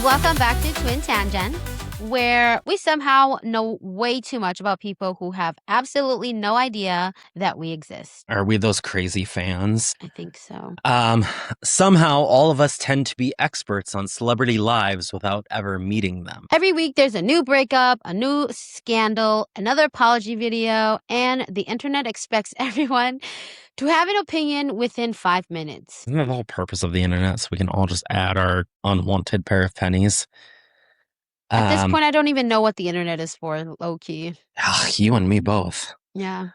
Welcome back to Twin Tangent, where we somehow know way too much about people who have absolutely no idea that we exist. Are we those crazy fans? I think so. Somehow all of us tend to be experts on celebrity lives without ever meeting them. Every week there's a new breakup, a new scandal, another apology video, and the internet expects everyone to have an opinion within 5 minutes. Isn't that the whole purpose of the internet? So we can all just add our unwanted pair of pennies. At this point, I don't even know what the internet is for, low-key. You and me both. Yeah.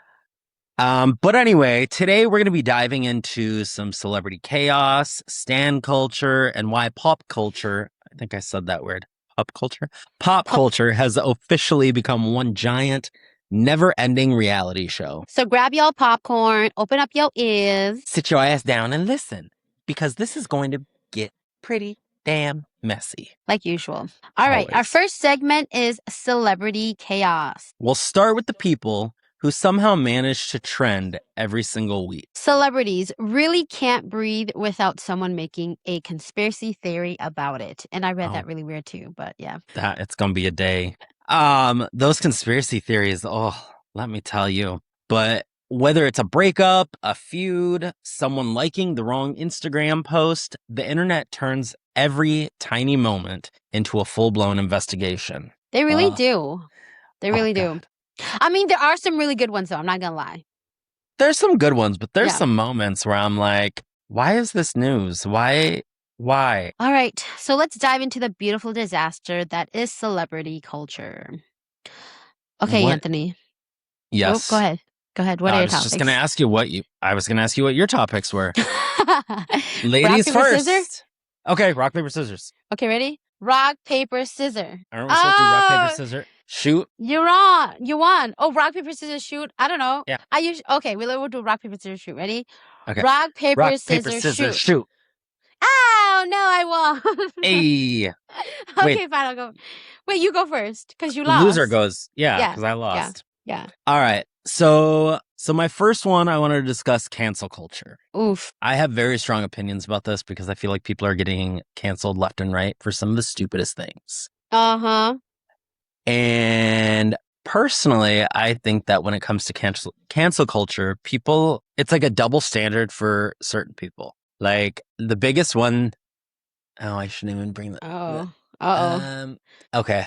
But anyway, today we're going to be diving into some celebrity chaos, stan culture, and why pop culture, I think I said that word, pop culture has officially become one giant, never-ending reality show. So grab y'all popcorn, open up your ears. Sit your ass down and listen, because this is going to get pretty damn messy. Like usual. All right, our first segment is celebrity chaos. We'll start with the people who somehow manage to trend every single week. Celebrities really can't breathe without someone making a conspiracy theory about it. And I read that really weird too, but yeah. It's going to be a day. Those conspiracy theories, let me tell you. But whether it's a breakup, a feud, someone liking the wrong Instagram post, the internet turns every tiny moment into a full-blown investigation. They really do. They really do. I mean, there are some really good ones, though. I'm not going to lie. There's some good ones, but there's some moments where I'm like, why is this news? Why? All right. So let's dive into the beautiful disaster that is celebrity culture. Okay, Anthony. Yes. Oh, go ahead. What are your topics? I was just going to ask you what your topics were. Ladies rock, paper, first. Scissors? Okay, rock, paper, scissors. Okay, ready? Rock, paper, scissors. Aren't we supposed to do rock, paper, scissors? Shoot. You're on. You won. Oh, rock, paper, scissors, shoot. I don't know. Yeah. Okay, we'll do rock, paper, scissors, shoot. Ready? Okay. Rock, paper, scissors, shoot. Oh, no, I won. Hey. Okay, fine, I'll go. Wait, you go first, because you lost. Loser goes. Yeah, because I lost. Yeah. All right. So my first one, I wanted to discuss cancel culture. Oof. I have very strong opinions about this because I feel like people are getting canceled left and right for some of the stupidest things. Uh-huh. And personally, I think that when it comes to cancel culture, it's like a double standard for certain people. Like the biggest one, I shouldn't even bring that. Okay.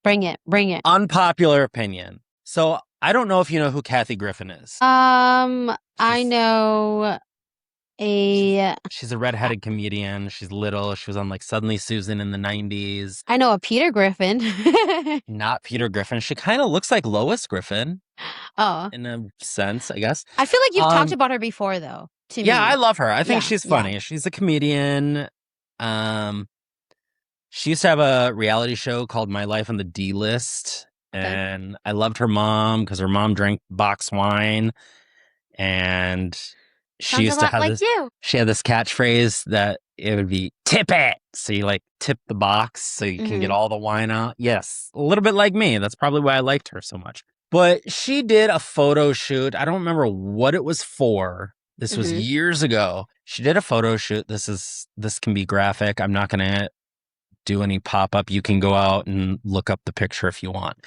Bring it. Unpopular opinion. So I don't know if you know who Kathy Griffin is. I know She's a redheaded comedian. She's little. She was on like Suddenly Susan in the 90s. I know a Peter Griffin. Not Peter Griffin. She kind of looks like Lois Griffin. Oh. In a sense, I guess. I feel like you've talked about her before, though. To me. I love her. I think she's funny. Yeah. She's a comedian. She used to have a reality show called My Life on the D-List. And I loved her mom because her mom drank box wine. And she used to have she had this catchphrase that it would be tip it. So you like tip the box so you can get all the wine out. Yes, a little bit like me. That's probably why I liked her so much. But she did a photo shoot. I don't remember what it was for. This was years ago. She did a photo shoot. This can be graphic. I'm not going to do any pop-up. You can go out and look up the picture if you want.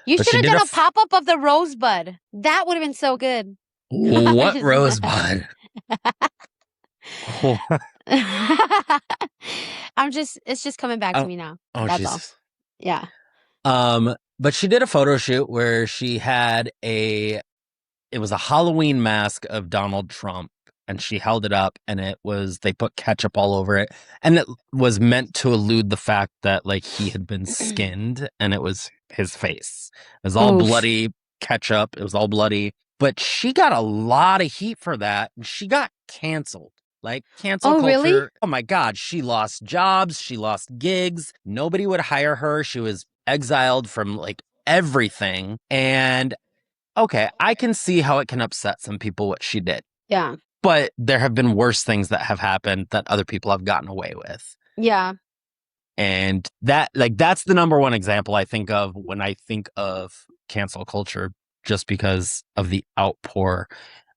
You should have done a pop-up of the rosebud. That would have been so good. What rosebud? It's just coming back to me now. That's Jesus. All. Yeah. But she did a photo shoot where she had it was a Halloween mask of Donald Trump, and she held it up, and they put ketchup all over it, and it was meant to elude the fact that like he had been skinned, and it was his face. It was all bloody ketchup. It was all bloody. But she got a lot of heat for that. She got canceled. Like cancel culture. Really? Oh my God. She lost jobs. She lost gigs. Nobody would hire her. She was exiled from like everything. And okay, I can see how it can upset some people what she did. Yeah. But there have been worse things that have happened that other people have gotten away with. Yeah. And that's the number one example I think of when I think of cancel culture, just because of the outpour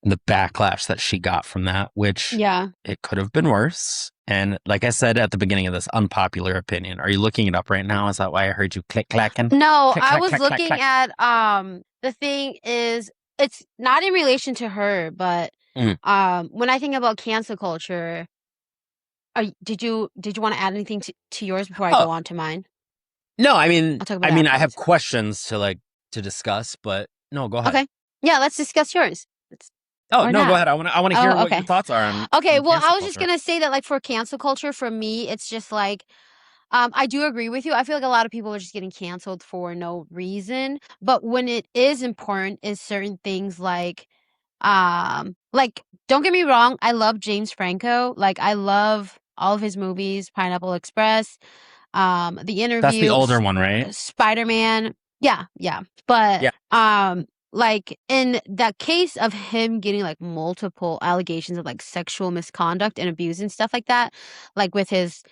and the backlash that she got from that, which it could have been worse. And like I said at the beginning of this, unpopular opinion. Are you looking it up right now? Is that why I heard you click clacking? No, Click I clack was clack clack looking clack. at the thing is it's not in relation to her, but Mm. when I think about cancel culture, did you want to add anything to yours before I Oh go on to mine? no, I'll talk about it I have afterwards. questions to discuss, but no, go ahead. Okay. Yeah, let's discuss yours. Oh Or no, go not. ahead. I want to hear Oh, what your okay. thoughts are Okay, on well, I cancel was just culture. gonna say that like for cancel culture, for me, it's just like I do agree with you. I feel like a lot of people are just getting canceled for no reason. But when it is important is certain things like don't get me wrong, I love James Franco. Like I love all of his movies, Pineapple Express, The That's the Interview, older one, right? Spider-Man. Yeah, yeah. But Yeah. like in that case of him getting like multiple allegations of like sexual misconduct and abuse and stuff like that, like with his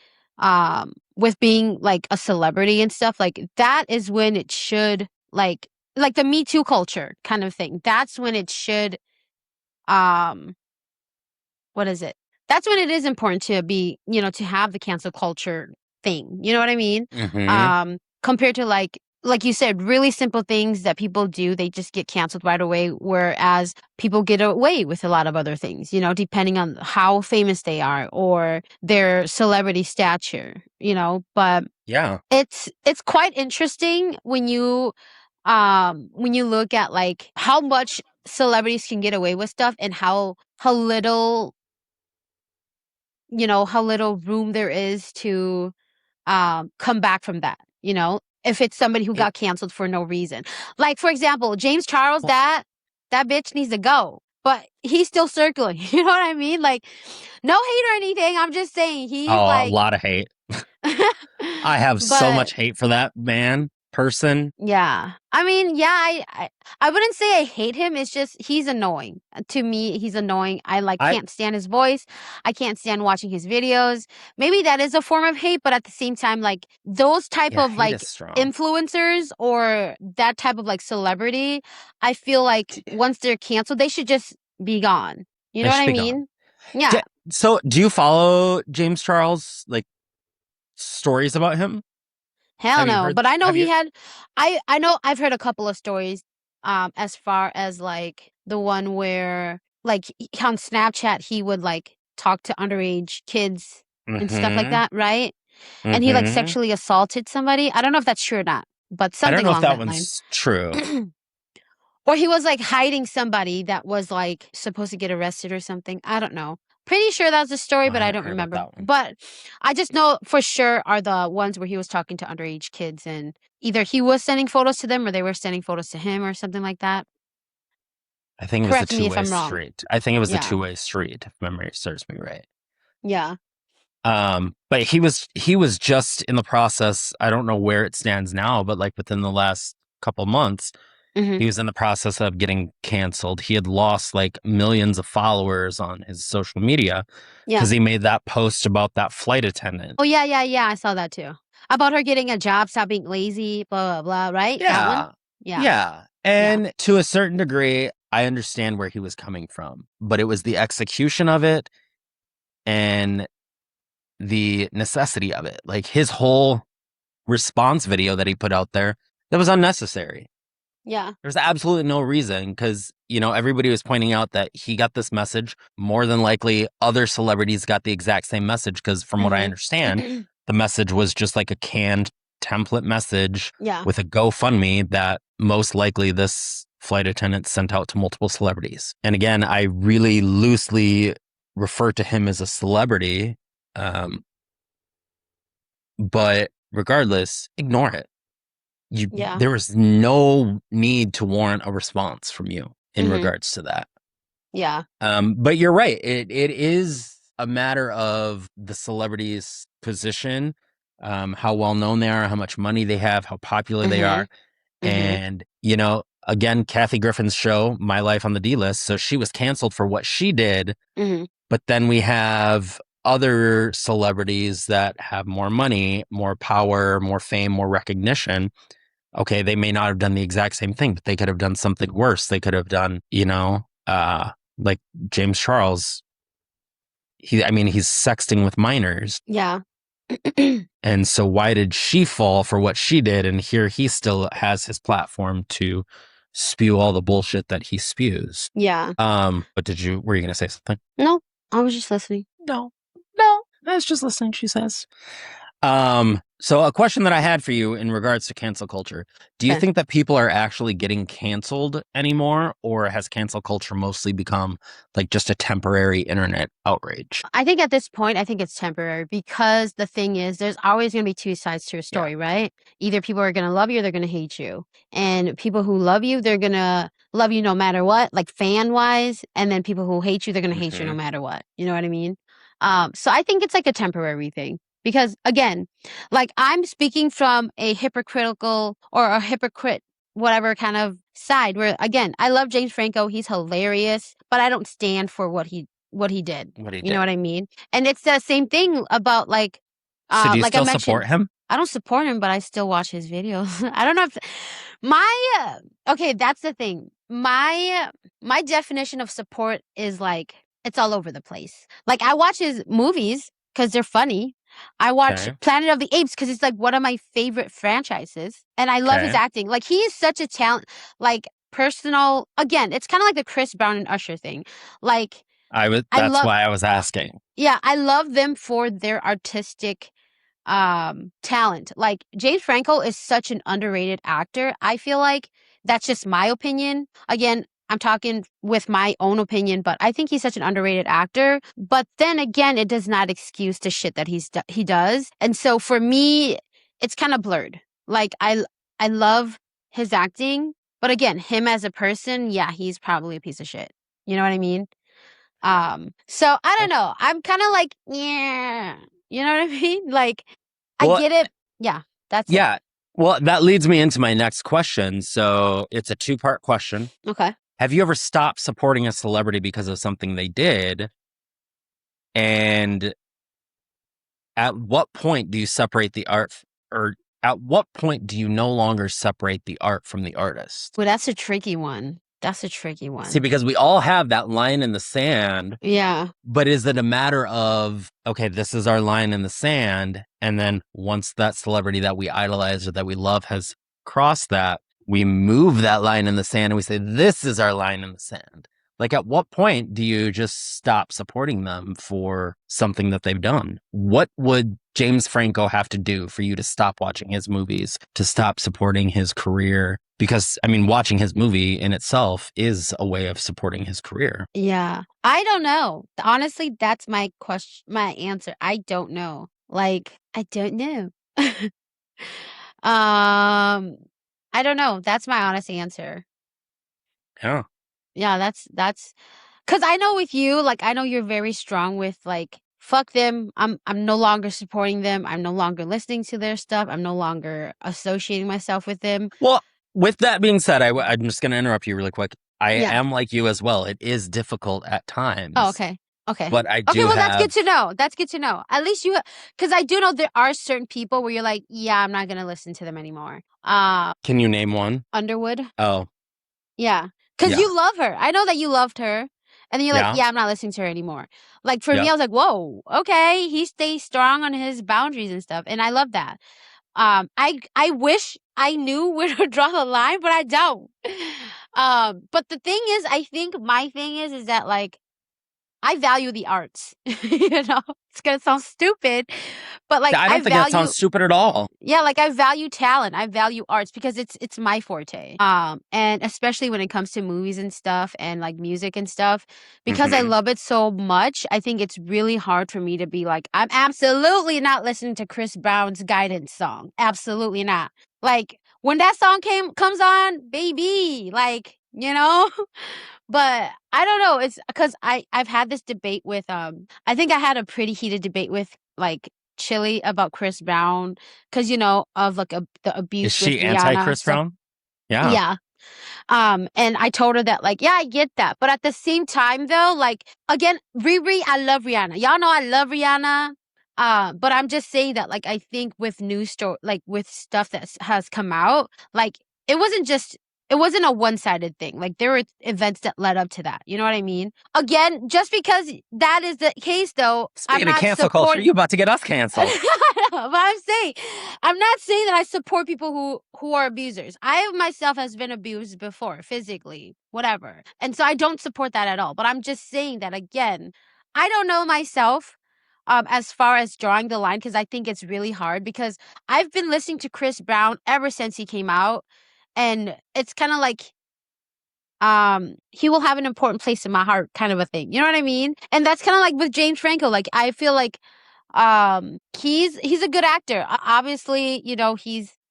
with being like a celebrity and stuff, like that is when it should like the Me Too culture kind of thing. That's when it should um what is it? That's when it is important to be, to have the cancel culture thing. You know what I mean? Mm-hmm. Compared to like you said, really simple things that people do, they just get canceled right away. Whereas people get away with a lot of other things, depending on how famous they are or their celebrity stature, But Yeah. it's quite interesting when you look at like how much celebrities can get away with stuff and how little how little room there is to come back from that, if it's somebody who It, got canceled for no reason. Like for example, James Charles, well, that bitch needs to go. But he's still circling. You know what I mean? Like no hate or anything. I'm just saying he's oh, a like lot of hate. I have so but much hate for that person. yeah. I mean, yeah, I wouldn't say I hate him. It's just he's annoying. To me, he's annoying. I like I can't stand his voice. I can't stand watching his videos. Maybe that is a form of hate, but at the same time, like those type Yeah, of hate is like strong. influencers or that type of like celebrity, I feel like once they're canceled, they should just be gone. You They know what should I be gone. mean? Yeah. So, do you follow James Charles like stories about him? Hell Have you no. heard? But I know Have he you? had I know I've heard a couple of stories as far as like the one where like on Snapchat he would like talk to underage kids and stuff like Mm-hmm. that, right? And he like Mm-hmm. sexually assaulted somebody. I don't know if that's true or not, but I don't something know if along that that line. one's true. Or he was like hiding somebody that was like supposed to get arrested or something. I don't know. Pretty sure that's the story, Oh, I but I haven't don't heard about remember. that one. But I just know for sure are the ones where he was talking to underage kids and either he was sending photos to them or they were sending photos to him or something like that. I think it was a Correct me if two-way I'm wrong. street. I think it was a Yeah. two-way street, if memory serves me right. Yeah. But he was just in the process. I don't know where it stands now, but like within the last couple months, Hmm. he was in the process of getting canceled. He had lost like millions of followers on his social media Yeah. because he made that post about that flight attendant. Oh, yeah, yeah, yeah. I saw that too. About her getting a job, stop being lazy, blah, blah, blah, right? That one? Yeah. Yeah. Yeah. Yeah. And to a certain degree, I understand where he was coming from, but it was the execution of it and the necessity of it. Like his whole response video that he put out there, that was unnecessary. Yeah. There's absolutely no reason because, everybody was pointing out that he got this message. More than likely, other celebrities got the exact same message because, from what I Hmm. understand, the message was just like a canned template message Yeah. with a GoFundMe that most likely this flight attendant sent out to multiple celebrities. And again, I really loosely refer to him as a celebrity. Um, but regardless, ignore it. Yeah. There was no need to warrant a response from you in Hmm. regards to that. Yeah. But you're right. It is a matter of the celebrity's position, how well known they are, how much money they have, how popular they Hmm. are. Hmm. And, again, Kathy Griffin's show, My Life on the D List. So she was canceled for what she did. Hmm. But then we have other celebrities that have more money, more power, more fame, more recognition. Okay, they may not have done the exact same thing, but they could have done something worse. They could have done, like James Charles. he's sexting with minors. Yeah. And so why did she fall for what she did? And here he still has his platform to spew all the bullshit that he spews. Yeah. But were you going to say something? No, I was just listening. No, I was just listening, she says. So a question that I had for you in regards to cancel culture, do you think that people are actually getting canceled anymore, or has cancel culture mostly become like just a temporary internet outrage? I think at this point, I think it's temporary, because the thing is, there's always going to be two sides to a story, right? Either people are going to love you or they're going to hate you. And people who love you, they're going to love you no matter what, like fan wise. And then people who hate you, they're going to hate you no matter what. You know what I mean? So I think it's like a temporary thing. Because again, like I'm speaking from a hypocritical or a hypocrite, whatever kind of side, where again, I love James Franco. He's hilarious, but I don't stand for what he did. You know what I mean? And it's the same thing about like, so do you still support him? I don't support him, but I still watch his videos. I don't know if okay, that's the thing. My definition of support is like, it's all over the place. Like I watch his movies because they're funny. I watch Planet of the Apes because it's like one of my favorite franchises. And I love his acting. Like he is such a talent, like personal. Again, it's kind of like the Chris Brown and Usher thing. Like that's why I was asking. Yeah, I love them for their artistic talent. Like James Franco is such an underrated actor. I feel like that's just my opinion. Again, I'm talking with my own opinion, but I think he's such an underrated actor. But then again, it does not excuse the shit that he does. And so for me, it's kind of blurred. Like I love his acting, but again, him as a person, yeah, he's probably a piece of shit. You know what I mean? So I don't know. I'm kind of like, yeah, you know what I mean? Like, I get it. Yeah, that's it. Yeah. Well, that leads me into my next question. So it's a 2-part question. Okay. Have you ever stopped supporting a celebrity because of something they did? And at what point do you separate the art, or at what point do you no longer separate the art from the artist? Well, that's a tricky one. That's a tricky one. See, because we all have that line in the sand. Yeah. But is it a matter of, okay, this is our line in the sand, and then once that celebrity that we idolize or that we love has crossed that, we move that line in the sand and we say, this is our line in the sand? Like, at what point do you just stop supporting them for something that they've done? What would James Franco have to do for you to stop watching his movies, to stop supporting his career? Because, I mean, watching his movie in itself is a way of supporting his career. Yeah. I don't know. Honestly, that's my question, my answer. I don't know. Like, I don't know. I don't know. That's my honest answer. Yeah. Yeah, that's because I know with you, like, I know you're very strong with like, fuck them. I'm no longer supporting them. I'm no longer listening to their stuff. I'm no longer associating myself with them. Well, with that being said, I'm just going to interrupt you really quick. I am like you as well. It is difficult at times. Oh, okay. Okay. But I do that's good to know. That's good to know. At least because I do know there are certain people where you're like, yeah, I'm not going to listen to them anymore. Can you name one? Underwood. Oh. Yeah. Because you love her. I know that you loved her. And then you're like, yeah, I'm not listening to her anymore. Like for me, I was like, whoa, okay. He stays strong on his boundaries and stuff. And I love that. I wish I knew where to draw the line, but I don't. But the thing is, I think my thing is that like, I value the arts. You know, it's gonna sound stupid, but like I don't think that sounds stupid at all. Yeah, like I value talent. I value arts because it's my forte. And especially when it comes to movies and stuff and like music and stuff, because I love it so much, I think it's really hard for me to be like, I'm absolutely not listening to Chris Brown's Guidance song. Absolutely not. Like when that song comes on, baby, like, you know? But I don't know. It's because I've had this debate with I think I had a pretty heated debate with like Chili about Chris Brown because you know of like the abuse. Is she anti Chris Brown? Yeah. Yeah. And I told her that like, yeah, I get that, but at the same time though, like again, Riri, I love Rihanna. Y'all know I love Rihanna. But I'm just saying that like I think with news story, like with stuff that has come out, like it wasn't just it wasn't a one-sided thing. Like, there were events that led up to that. You know what I mean? Again, just because that is the case, though, Speaking of cancel culture, you about to get us canceled. But I'm not saying that I support people who are abusers. I myself has been abused before, physically, whatever. And so I don't support that at all. But I'm just saying that, again, I don't know myself as far as drawing the line, because I think it's really hard, because I've been listening to Chris Brown ever since he came out. And it's kind of like, he will have an important place in my heart, kind of a thing. You know what I mean? And that's kind of like with James Franco. Like, I feel like, he's a good actor. Obviously, you know,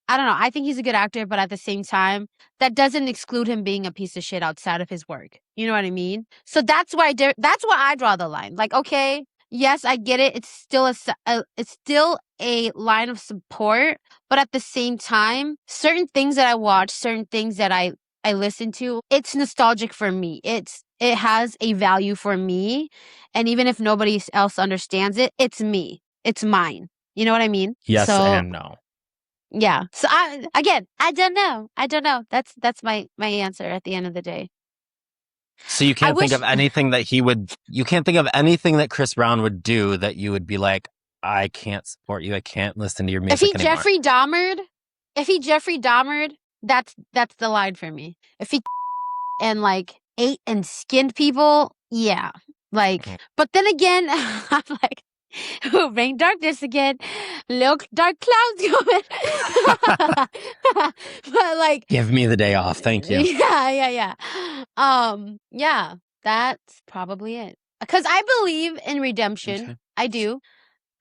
I don't know. I think he's a good actor, but at the same time, that doesn't exclude him being a piece of shit outside of his work. You know what I mean? So that's why I draw the line. Like, okay, yes, I get it. It's still it's still a line of support, but at the same time, certain things that I watch, certain things that I listen to, it's nostalgic for me. It has a value for me, and even if nobody else understands it, it's me. It's mine. You know what I mean? Yes So, and no. yeah. So I don't know. I don't know. That's my answer at the end of the day. So you can't think of anything that you can't think of anything that Chris Brown would do that you would be like, I can't support you. I can't listen to your music anymore. If he Jeffrey Dahmered, that's the line for me. If he and like ate and skinned people, yeah. Like, but then again, I'm like, rain darkness again, little dark clouds coming. But like, give me the day off, thank you. Yeah. Yeah, that's probably it. Because I believe in redemption. Okay. I do.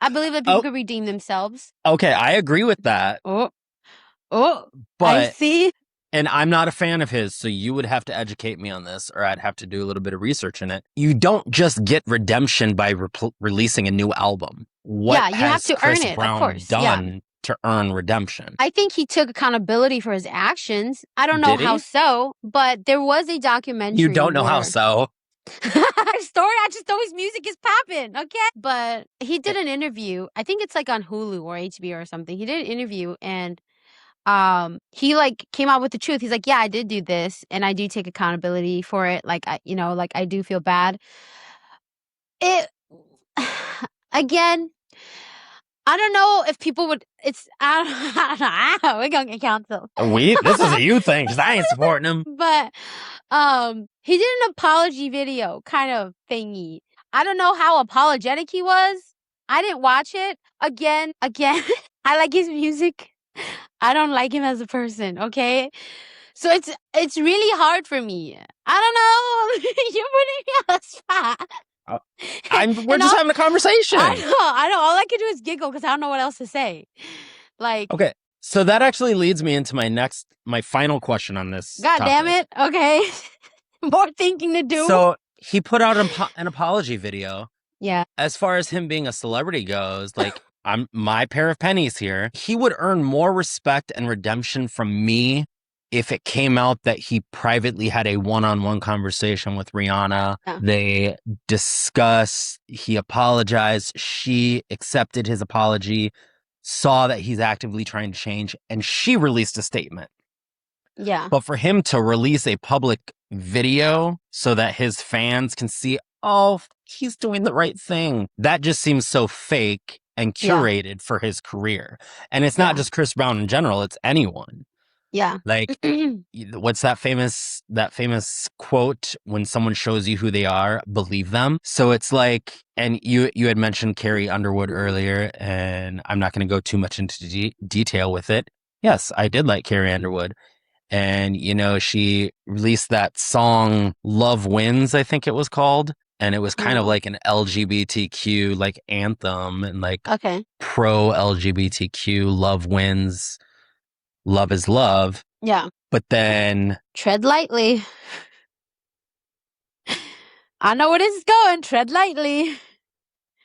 I believe that people could redeem themselves. Okay, I agree with that. But I see. And I'm not a fan of his, so you would have to educate me on this, or I'd have to do a little bit of research in it. You don't just get redemption by releasing a new album. What you have to Chris earn it, Brown of course. done to earn redemption? I think he took accountability for his actions. I don't know how so, but there was a documentary. You don't know how so? I just know his music is popping, okay? But he did an interview. I think it's like on Hulu or HBO or something. He did an interview, and he like came out with the truth. He's like, yeah, I did do this, and I do take accountability for it. Like, I do feel bad. It again, I don't know if people would. I don't know. We're gonna get canceled. This is a you thing, because I ain't supporting him. But he did an apology video kind of thingy. I don't know how apologetic he was. I didn't watch it. Again, I like his music. I don't like him as a person, okay? So it's really hard for me. I don't know. You're putting me on the spot. We're just having a conversation. I know. All I can do is giggle because I don't know what else to say. Like, okay, so that actually leads me into my final question on this. God damn it. Okay. More thinking to do. So he put out an apology video. Yeah. As far as him being a celebrity goes, like, I'm my pair of pennies here. He would earn more respect and redemption from me if it came out that he privately had a one-on-one conversation with Rihanna. Yeah. They discussed, he apologized, she accepted his apology, saw that he's actively trying to change, and she released a statement. Yeah. But for him to release a public video so that his fans can see, oh, he's doing the right thing, that just seems so fake and curated for his career. And it's not just Chris Brown in general, it's anyone. Yeah. Like, what's that famous quote? When someone shows you who they are, believe them. So it's like, and you had mentioned Carrie Underwood earlier, and I'm not going to go too much into detail with it. Yes, I did like Carrie Underwood. And, she released that song, Love Wins, I think it was called. And it was kind of like an LGBTQ like anthem, and like pro LGBTQ, love wins, love is love. Yeah. But then tread lightly. I know where this is going. Tread lightly.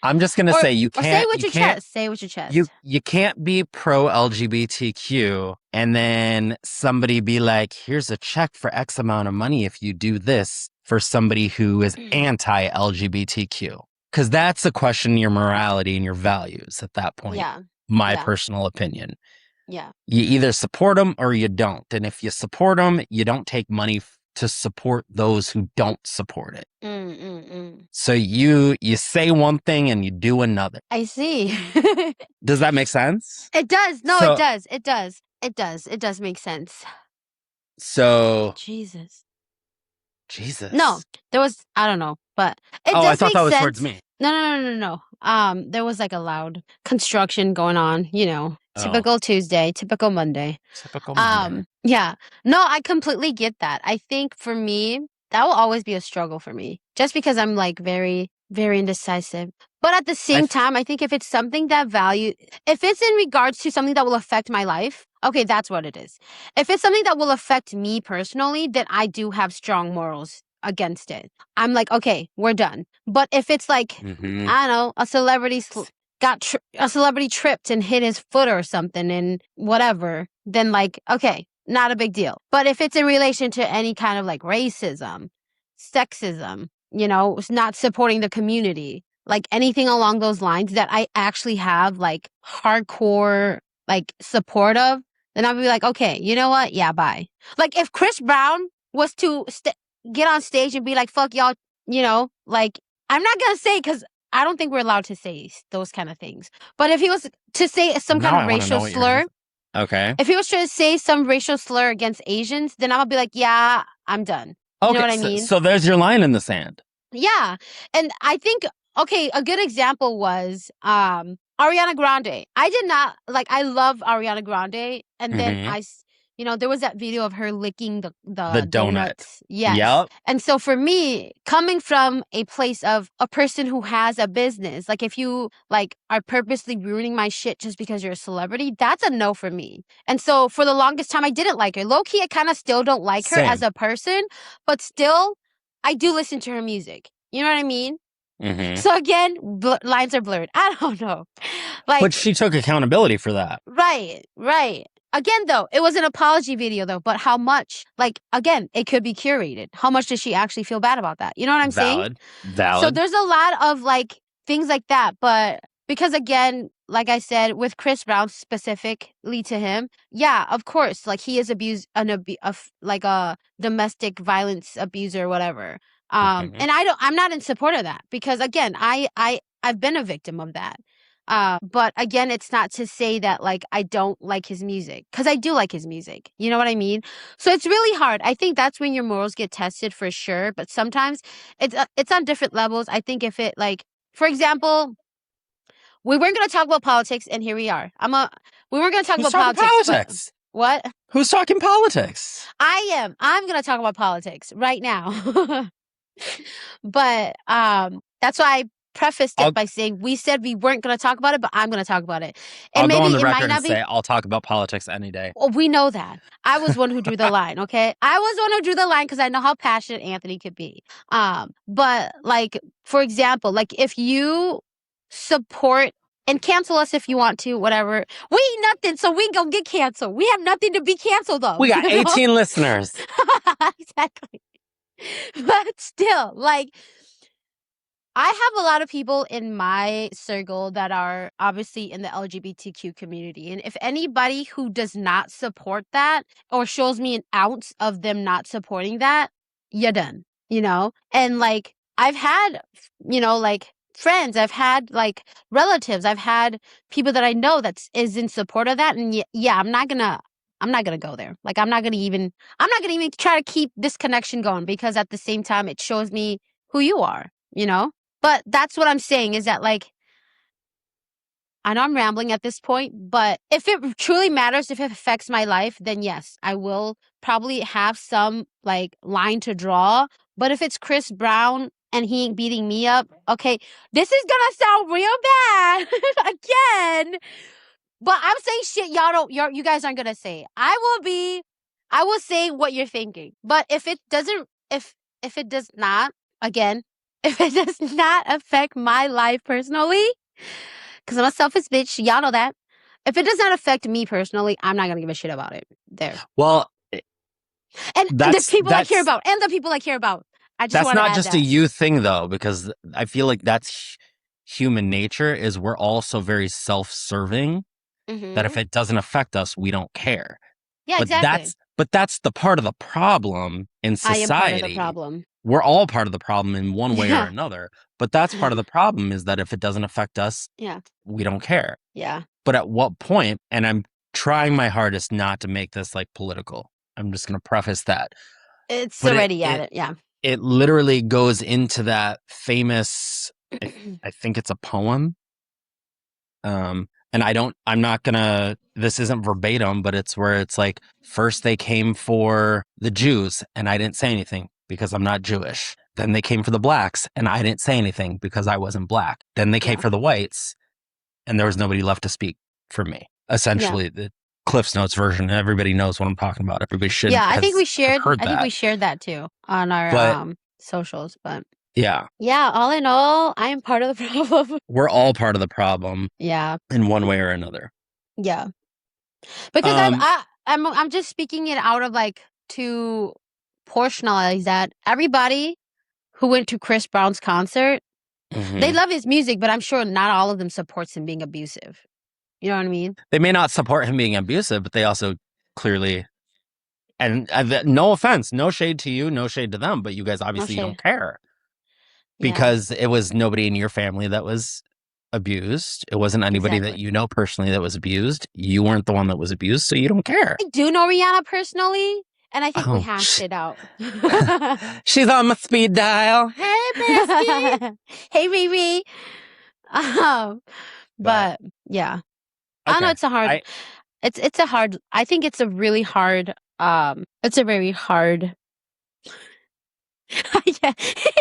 I'm just gonna say you can't say with your chest. Say with your chest. You can't be pro LGBTQ and then somebody be like, here's a check for X amount of money if you do this, for somebody who is anti LGBTQ. Because that's a question of your morality and your values at that point. Yeah. My personal opinion. Yeah. You either support them or you don't. And if you support them, you don't take money to support those who don't support it. So you say one thing and you do another. I see. Does that make sense? It does. No, it does. It does. It does. It does make sense. So Jesus. Jesus. No, there was, I don't know, but it I does thought make that was sense. towards me. No. There was like a loud construction going on, you know, typical Oh. Tuesday, typical Monday. Typical Monday. Yeah. No, I completely get that. I think for me, that will always be a struggle for me just because I'm like very, very indecisive. But at the same time, I think if it's something that if it's in regards to something that will affect my life, okay, that's what it is. If it's something that will affect me personally, then I do have strong morals against it. I'm like, okay, we're done. But if it's like, I don't know, a celebrity a celebrity tripped and hit his foot or something and whatever, then like, okay, not a big deal. But if it's in relation to any kind of like racism, sexism, you know, not supporting the community, like anything along those lines that I actually have like hardcore like support of, then I'll be like, okay, you know what? Yeah, bye. Like if Chris Brown was to get on stage and be like, fuck y'all, you know, like I'm not gonna say because I don't think we're allowed to say those kind of things. But if he was to say some kind of racial slur, okay. If he was trying to say some racial slur against Asians, then I'm gonna be like, yeah, I'm done. You know what I mean? So there's your line in the sand. Yeah. And I think, okay, a good example was Ariana Grande. I did not, like, I love Ariana Grande. And then you know, there was that video of her licking the donuts. Yes. Yep. And so for me, coming from a place of a person who has a business, like if you like are purposely ruining my shit just because you're a celebrity, that's a no for me. And so for the longest time, I didn't like her. Low key, I kind of still don't like her as a person, but still, I do listen to her music. You know what I mean? So again, lines are blurred. I don't know. Like, but she took accountability for that. Right. Again, though, it was an apology video, though. But how much? Like, again, it could be curated. How much does she actually feel bad about that? You know what I'm saying? Valid. So there's a lot of like things like that. But because again, like I said, with Chris Brown specifically to him, yeah, of course, like he is like a domestic violence abuser or whatever. And I'm not in support of that because again, I've been a victim of that. But again, it's not to say that like I don't like his music because I do like his music. You know what I mean? So it's really hard. I think that's when your morals get tested for sure. But sometimes it's on different levels. I think if it like, for example, we weren't going to talk about politics, and here we are. We weren't going to talk about politics. What? Who's talking politics? I am. I'm going to talk about politics right now. But that's why I prefaced it by saying we said we weren't going to talk about it, but I'm going to talk about it. And I'll maybe go on the it record might not and say I'll talk about politics any day. Well, we know that. I was one who drew the line, okay? I was one who drew the line because I know how passionate Anthony could be. But like, for example, like if you support and cancel us if you want to, whatever. We ain't nothing, so we gonna get canceled. We have nothing to be canceled of. We got 18 listeners. Exactly. But still, like, I have a lot of people in my circle that are obviously in the LGBTQ community. And if anybody who does not support that or shows me an ounce of them not supporting that, you're done, you know? And like, I've had, you know, like friends, I've had like relatives, I've had people that I know that is in support of that. And yeah, I'm not gonna go there. Like, I'm not gonna even try to keep this connection going because at the same time, it shows me who you are, you know? But that's what I'm saying is that, like, I know I'm rambling at this point, but if it truly matters, if it affects my life, then yes, I will probably have some, like, line to draw. But if it's Chris Brown and he ain't beating me up, okay, this is gonna sound real bad again. But I'm saying shit you guys aren't gonna say. I will say what you're thinking. But if it does not, again, if it does not affect my life personally, because I'm a selfish bitch, y'all know that. If it does not affect me personally, I'm not gonna give a shit about it. There. Well, and the people I care about, and the people I care about. I just want to add that. That's not just a you thing, though, because I feel like that's human nature. Is we're all so very self-serving that if it doesn't affect us, we don't care. Yeah, exactly. But that's the part of the problem in I am part of the society. problem. We're all part of the problem in one way or Yeah. another. But that's part of the problem, is that if it doesn't affect us, Yeah. we don't care. Yeah. But at what point, and I'm trying my hardest not to make this like political. I'm just going to preface that. It's But already at it. Yeah. it literally goes into that famous, I think it's a poem. And I'm not gonna, this isn't verbatim, but it's where it's like, first they came for the Jews and I didn't say anything because I'm not Jewish. Then they came for the blacks and I didn't say anything because I wasn't black. Then they came for the whites and there was nobody left to speak for me. Essentially, the Cliff's Notes version. Everybody knows what I'm talking about. Everybody should. Yeah, I think we shared. Heard I think we shared that too on our but, socials. But yeah, all in all, I am part of the problem. We're all part of the problem. Yeah, in one way or another. Yeah, because I'm just speaking it out of like to portionalize that everybody who went to Chris Brown's concert, they love his music, but I'm sure not all of them supports him being abusive. You know what I mean? They may not support him being abusive, but they also clearly, and no offense, no shade to you, no shade to them, but you guys obviously don't care. Because it was nobody in your family that was abused. It wasn't anybody that you know personally that was abused. You weren't the one that was abused, so you don't care. I do know Rihanna personally, and I think we hashed it out. She's on my speed dial. Hey, bestie. Hey, Riri. But yeah, I don't know. It's a hard. It's a hard. I think it's a really hard. It's a very hard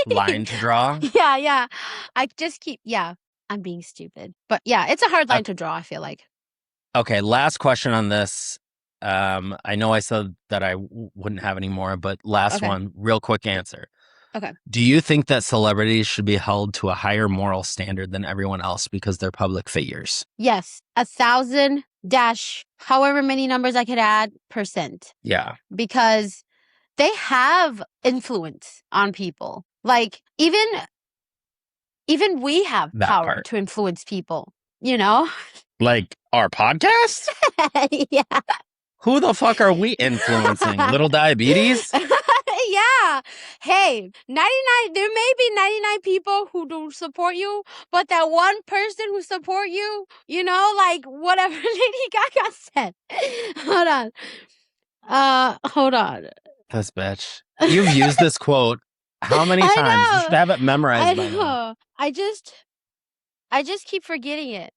line to draw. Yeah. I just keep. Yeah, I'm being stupid, but yeah, it's a hard line to draw. I feel like. Okay, last question on this. I know I said that I wouldn't have any more, but last one, real quick answer. Okay. Do you think that celebrities should be held to a higher moral standard than everyone else because they're public figures? Yes, 1,000 dash however many numbers I could add %. Yeah. Because they have influence on people. Like even we have power to influence people, you know? Like our podcast? Yeah. Who the fuck are we influencing? Little diabetes? Yeah. Hey, 99, there may be 99 people who don't support you, but that one person who support you, you know, like whatever Lady Gaga said. Hold on. This bitch. You've used this quote how many times? You should have it memorized by now. I just keep forgetting it.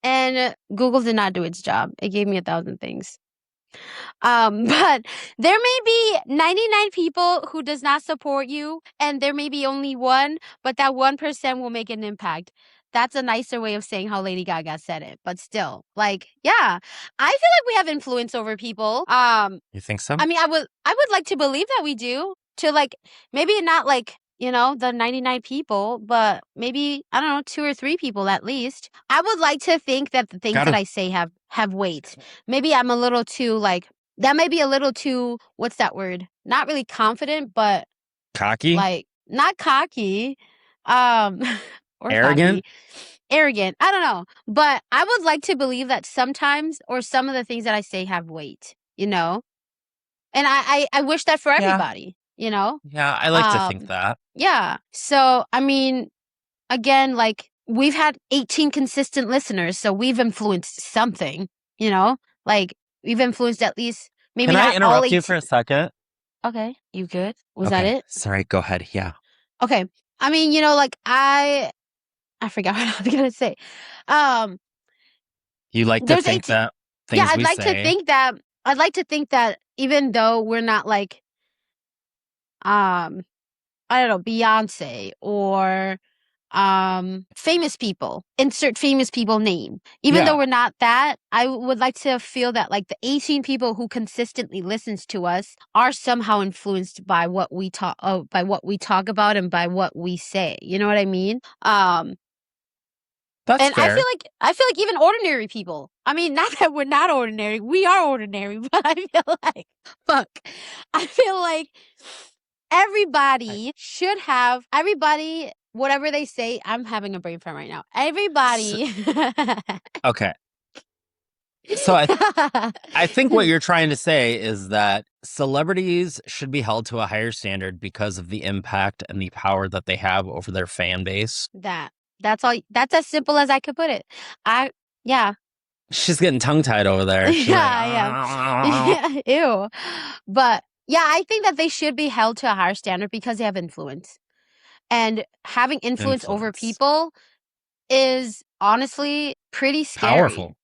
And Google did not do its job. It gave me 1,000 things. But there may be 99 people who does not support you, and there may be only one, but that 1% will make an impact. That's a nicer way of saying how Lady Gaga said it, but still, like, yeah, I feel like we have influence over people. You think so? I mean, I would like to believe that we do. To like, maybe not like, you know, the 99 people, but maybe, I don't know, 2 or 3 people at least. I would like to think that the things that I say have weight. Maybe I'm a little too like, that may be a little too, what's that word? Not really confident, but cocky? Like, not cocky. Or arrogant? Cocky. Arrogant. I don't know. But I would like to believe that sometimes, or some of the things that I say have weight, you know? And I wish that for everybody, you know? Yeah, I like to think that. Yeah. So, I mean, again, like, we've had 18 consistent listeners, so we've influenced something, you know? Like, we've influenced at least maybe not all 18. Can I interrupt you for a second? Okay. You good? Was that it? Sorry, go ahead. Yeah. Okay. I mean, you know, like, I forgot what I was going to say. You like to think that things I'd like to think that even though we're not like, I don't know, Beyonce or famous people, insert famous people name. Even though we're not that, I would like to feel that like the 18 people who consistently listens to us are somehow influenced by what we talk about and by what we say. You know what I mean? That's fair. I feel like even ordinary people. I mean, not that we're not ordinary. We are ordinary, but I feel like everybody should have, whatever they say, I'm having a brain fart right now. Everybody. Okay. So I think what you're trying to say is that celebrities should be held to a higher standard because of the impact and the power that they have over their fan base. That's all. That's as simple as I could put it. Yeah. She's getting tongue-tied over there. She's like, Yeah. Ew. But yeah, I think that they should be held to a higher standard because they have influence. And having influence over people is honestly pretty scary. Powerful.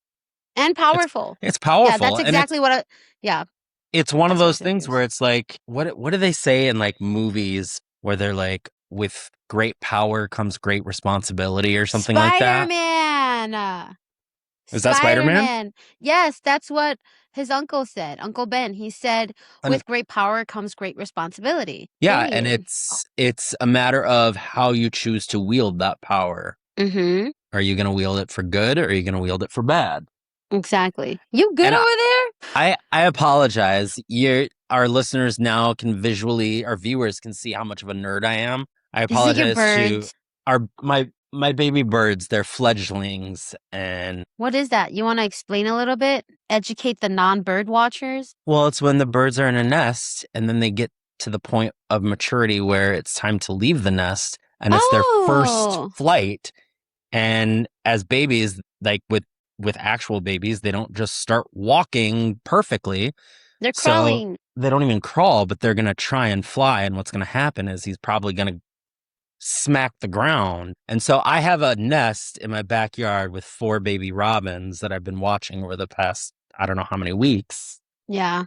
And powerful. It's powerful. Yeah, that's exactly It's one of those things where it's like, what do they say in like movies where they're like, with great power comes great responsibility or something like that? Spider-Man. Is that Spider-Man? Yes, that's what his uncle said. Uncle Ben, he said, with great power comes great responsibility. Yeah, and it's a matter of how you choose to wield that power. Mm-hmm. Are you going to wield it for good or are you going to wield it for bad? Exactly. You good over there? I apologize. Our listeners now can our viewers can see how much of a nerd I am. I apologize to my baby birds. They're fledglings. And what is that? You want to explain a little bit? Educate the non-bird watchers? Well, it's when the birds are in a nest and then they get to the point of maturity where it's time to leave the nest and it's their first flight. And as babies, like with actual babies, they don't just start walking perfectly. They're crawling. They don't even crawl, but they're going to try and fly. And what's going to happen is he's probably going to smack the ground. And so I have a nest in my backyard with 4 baby robins that I've been watching over the past, I don't know how many weeks. Yeah.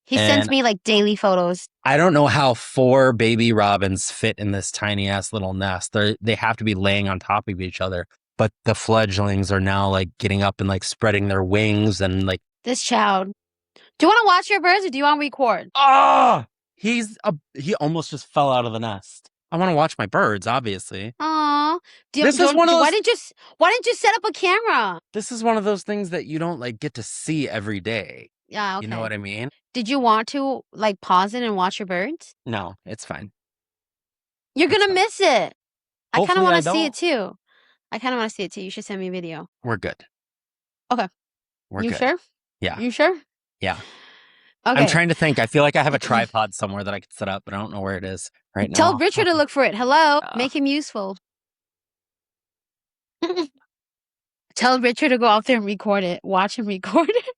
He sends me like daily photos. I don't know how 4 baby robins fit in this tiny ass little nest. They have to be laying on top of each other. But the fledglings are now like getting up and like spreading their wings and like. This child. Do you want to watch your birds or do you want to record? Oh, he almost just fell out of the nest. I want to watch my birds, obviously. Aw. Why didn't you set up a camera? This is one of those things that you don't like get to see every day. Yeah, okay. You know what I mean? Did you want to like pause it and watch your birds? No, it's fine. You're going to miss it. I kind of want to see it too. You should send me a video. We're good. Okay. We're good. You sure? Yeah. You sure? Yeah. Okay. I'm trying to think. I feel like I have a tripod somewhere that I could set up, but I don't know where it is right now. Tell Richard to look for it. Hello. Make him useful. Tell Richard to go out there and record it. Watch him record it.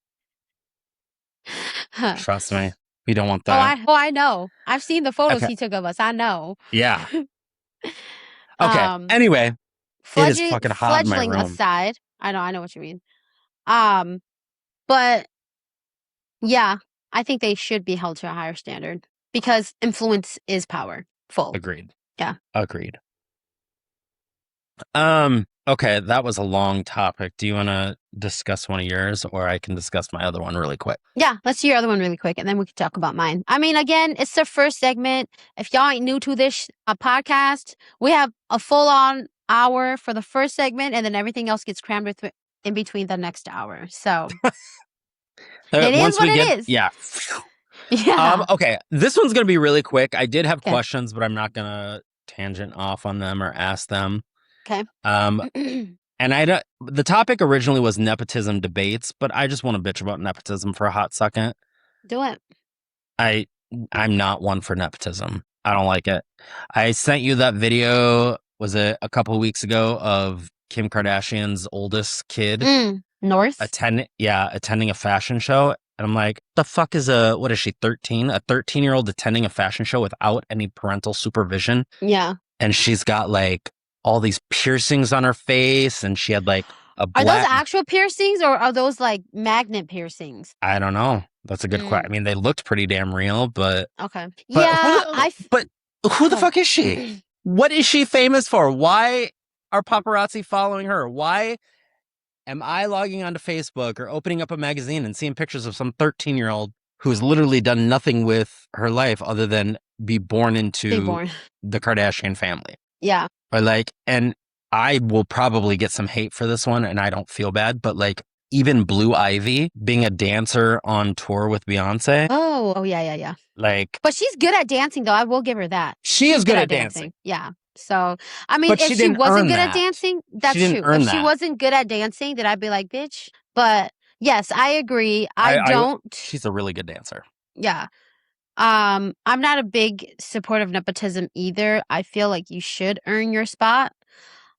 Trust me. We don't want that. I know. I've seen the photos he took of us. I know. Yeah. Okay. Anyway, it is fucking hot in my room. Aside, I know what you mean. But yeah, I think they should be held to a higher standard because influence is powerful. Agreed. Yeah. Agreed. Okay, that was a long topic. Do you want to discuss one of yours or I can discuss my other one really quick? Yeah, let's do your other one really quick and then we can talk about mine. I mean, again, it's the first segment. If y'all ain't new to this podcast, we have a full-on hour for the first segment and then everything else gets crammed in between the next hour. So it is what it is. Yeah. Yeah. Okay, this one's going to be really quick. I did have questions, but I'm not going to tangent off on them or ask them. Okay. And the topic originally was nepotism debates, but I just want to bitch about nepotism for a hot second. Do it. I'm not one for nepotism. I don't like it. I sent you that video, was it a couple of weeks ago, of Kim Kardashian's oldest kid, North, attending a fashion show. And I'm like, the fuck is what is she, 13? A 13-year-old attending a fashion show without any parental supervision? Yeah. And she's got like all these piercings on her face, and she had like a black... Are those actual piercings or are those like magnet piercings? I don't know. That's a good question. I mean, they looked pretty damn real, but... Okay. But who the fuck is she? What is she famous for? Why are paparazzi following her? Why am I logging onto Facebook or opening up a magazine and seeing pictures of some 13-year-old who has literally done nothing with her life other than be born into the Kardashian family? Yeah. Or like, and I will probably get some hate for this one and I don't feel bad, but like even Blue Ivy being a dancer on tour with Beyonce. Oh, yeah. Like, but she's good at dancing though. I will give her that. She's good at dancing. Yeah. So, I mean, if she wasn't good at dancing, that's true. If she wasn't good at dancing, then I'd be like, bitch. But Yes, I agree. I don't. She's a really good dancer. Yeah. I'm not a big supporter of nepotism either. I feel like you should earn your spot.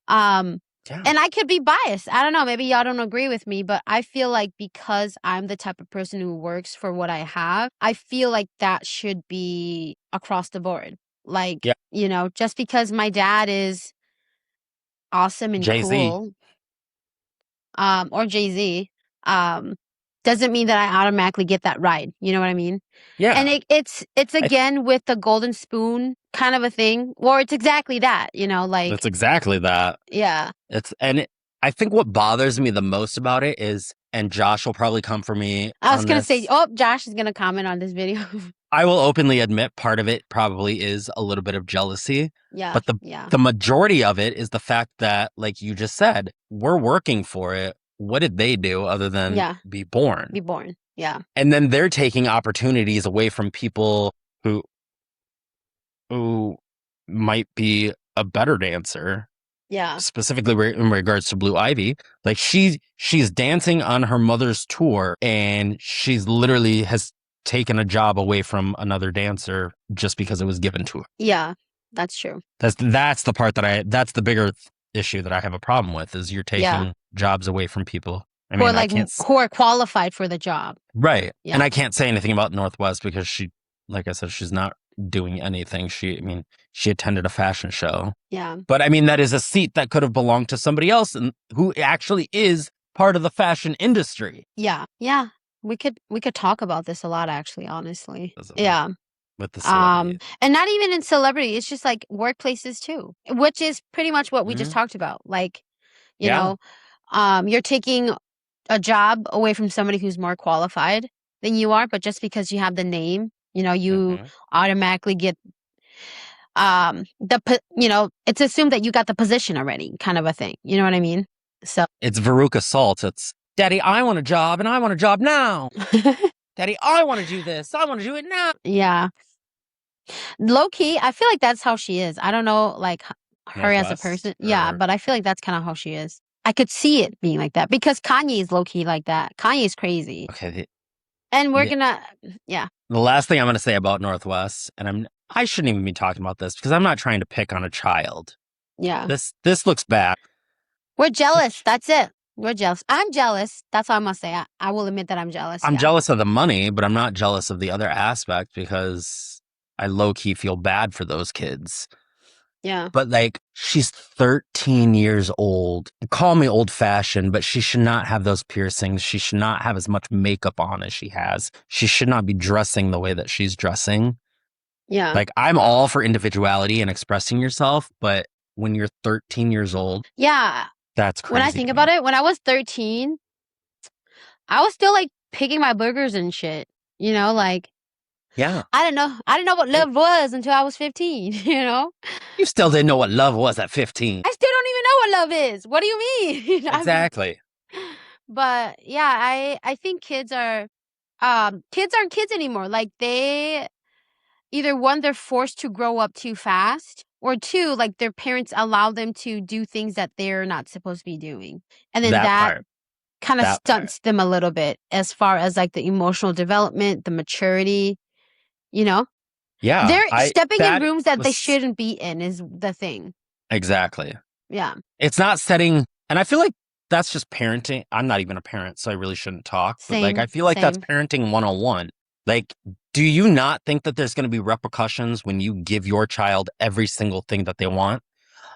Um, Yeah. and I could be biased. I don't know. Maybe y'all don't agree with me, but I feel like because I'm the type of person who works for what I have, I feel like that should be across the board. Like, Yeah. you know, just because my dad is awesome and Jay-Z. cool, or Jay-Z, doesn't mean that I automatically get that ride. You know what I mean? Yeah. And it's again with the golden spoon kind of a thing, or it's exactly that, you know, like That's exactly that. yeah. I think what bothers me the most about it is, and Josh will probably come for me I was on gonna this. say, oh, Josh is gonna comment on this video. I will openly admit part of it probably is a little bit of jealousy. Yeah. But Yeah. the majority of it is the fact that, like you just said, we're working for it. What did they do other than be born? Be born. Yeah. And then they're taking opportunities away from people who might be a better dancer. Yeah. Specifically in regards to Blue Ivy. Like she's dancing on her mother's tour, and she's literally has taken a job away from another dancer just because it was given to her. Yeah, that's true. That's the part that's the bigger issue that I have a problem with, is you're taking jobs away from people. I mean, who are qualified for the job. Right. Yeah. And I can't say anything about Northwest because she, like I said, she's not doing anything. She attended a fashion show. Yeah. But I mean, that is a seat that could have belonged to somebody else and who actually is part of the fashion industry. Yeah. Yeah. We could talk about this a lot, actually, honestly. Yeah. With the celebrity. And not even in celebrity, it's just like workplaces too, which is pretty much what we just talked about. Like, you know, you're taking a job away from somebody who's more qualified than you are, but just because you have the name, you know, you automatically get it's assumed that you got the position already, kind of a thing. You know what I mean? So it's Veruca Salt. It's, Daddy, I want a job and I want a job now. Daddy, I want to do this. I want to do it now. Yeah. Low key, I feel like that's how she is. I don't know, like her as a person. Yeah, but I feel like that's kind of how she is. I could see it being like that because Kanye is low key like that. Kanye is crazy. Okay. And we're gonna, yeah. The last thing I'm going to say about Northwest, and I shouldn't even be talking about this because I'm not trying to pick on a child. Yeah. This looks bad. We're jealous. That's it. We're jealous. I'm jealous. That's all I must say. I will admit that I'm jealous. I'm jealous of the money, but I'm not jealous of the other aspect because I low-key feel bad for those kids. Yeah. But like, she's 13 years old. Call me old-fashioned, but she should not have those piercings. She should not have as much makeup on as she has. She should not be dressing the way that she's dressing. Yeah. Like, I'm all for individuality and expressing yourself, but when you're 13 years old, yeah, that's crazy. When I think about it, when I was 13, I was still like picking my burgers and shit. You know, like, yeah. I didn't know what love was until I was 15, you know? You still didn't know what love was at 15. I still don't even know what love is. What do you mean? Exactly. But yeah, I think kids aren't kids anymore. Like they either one, they're forced to grow up too fast, or two, like their parents allow them to do things that they're not supposed to be doing. And then that kind of stunts them a little bit as far as like the emotional development, the maturity, you know? Yeah. They're stepping in rooms that they shouldn't be in is the thing. Exactly. Yeah. It's not setting, and I feel like that's just parenting. I'm not even a parent, so I really shouldn't talk. But like, I feel like that's parenting 101. Like, do you not think that there's going to be repercussions when you give your child every single thing that they want?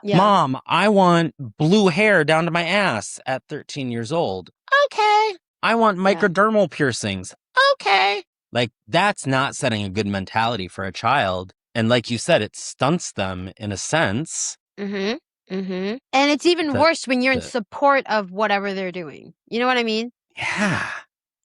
Yeah. Mom, I want blue hair down to my ass at 13 years old. Okay. I want microdermal piercings. Okay. Like, that's not setting a good mentality for a child. And like you said, it stunts them in a sense. Mm-hmm. Mm-hmm. And it's even worse when you're in support of whatever they're doing. You know what I mean? Yeah.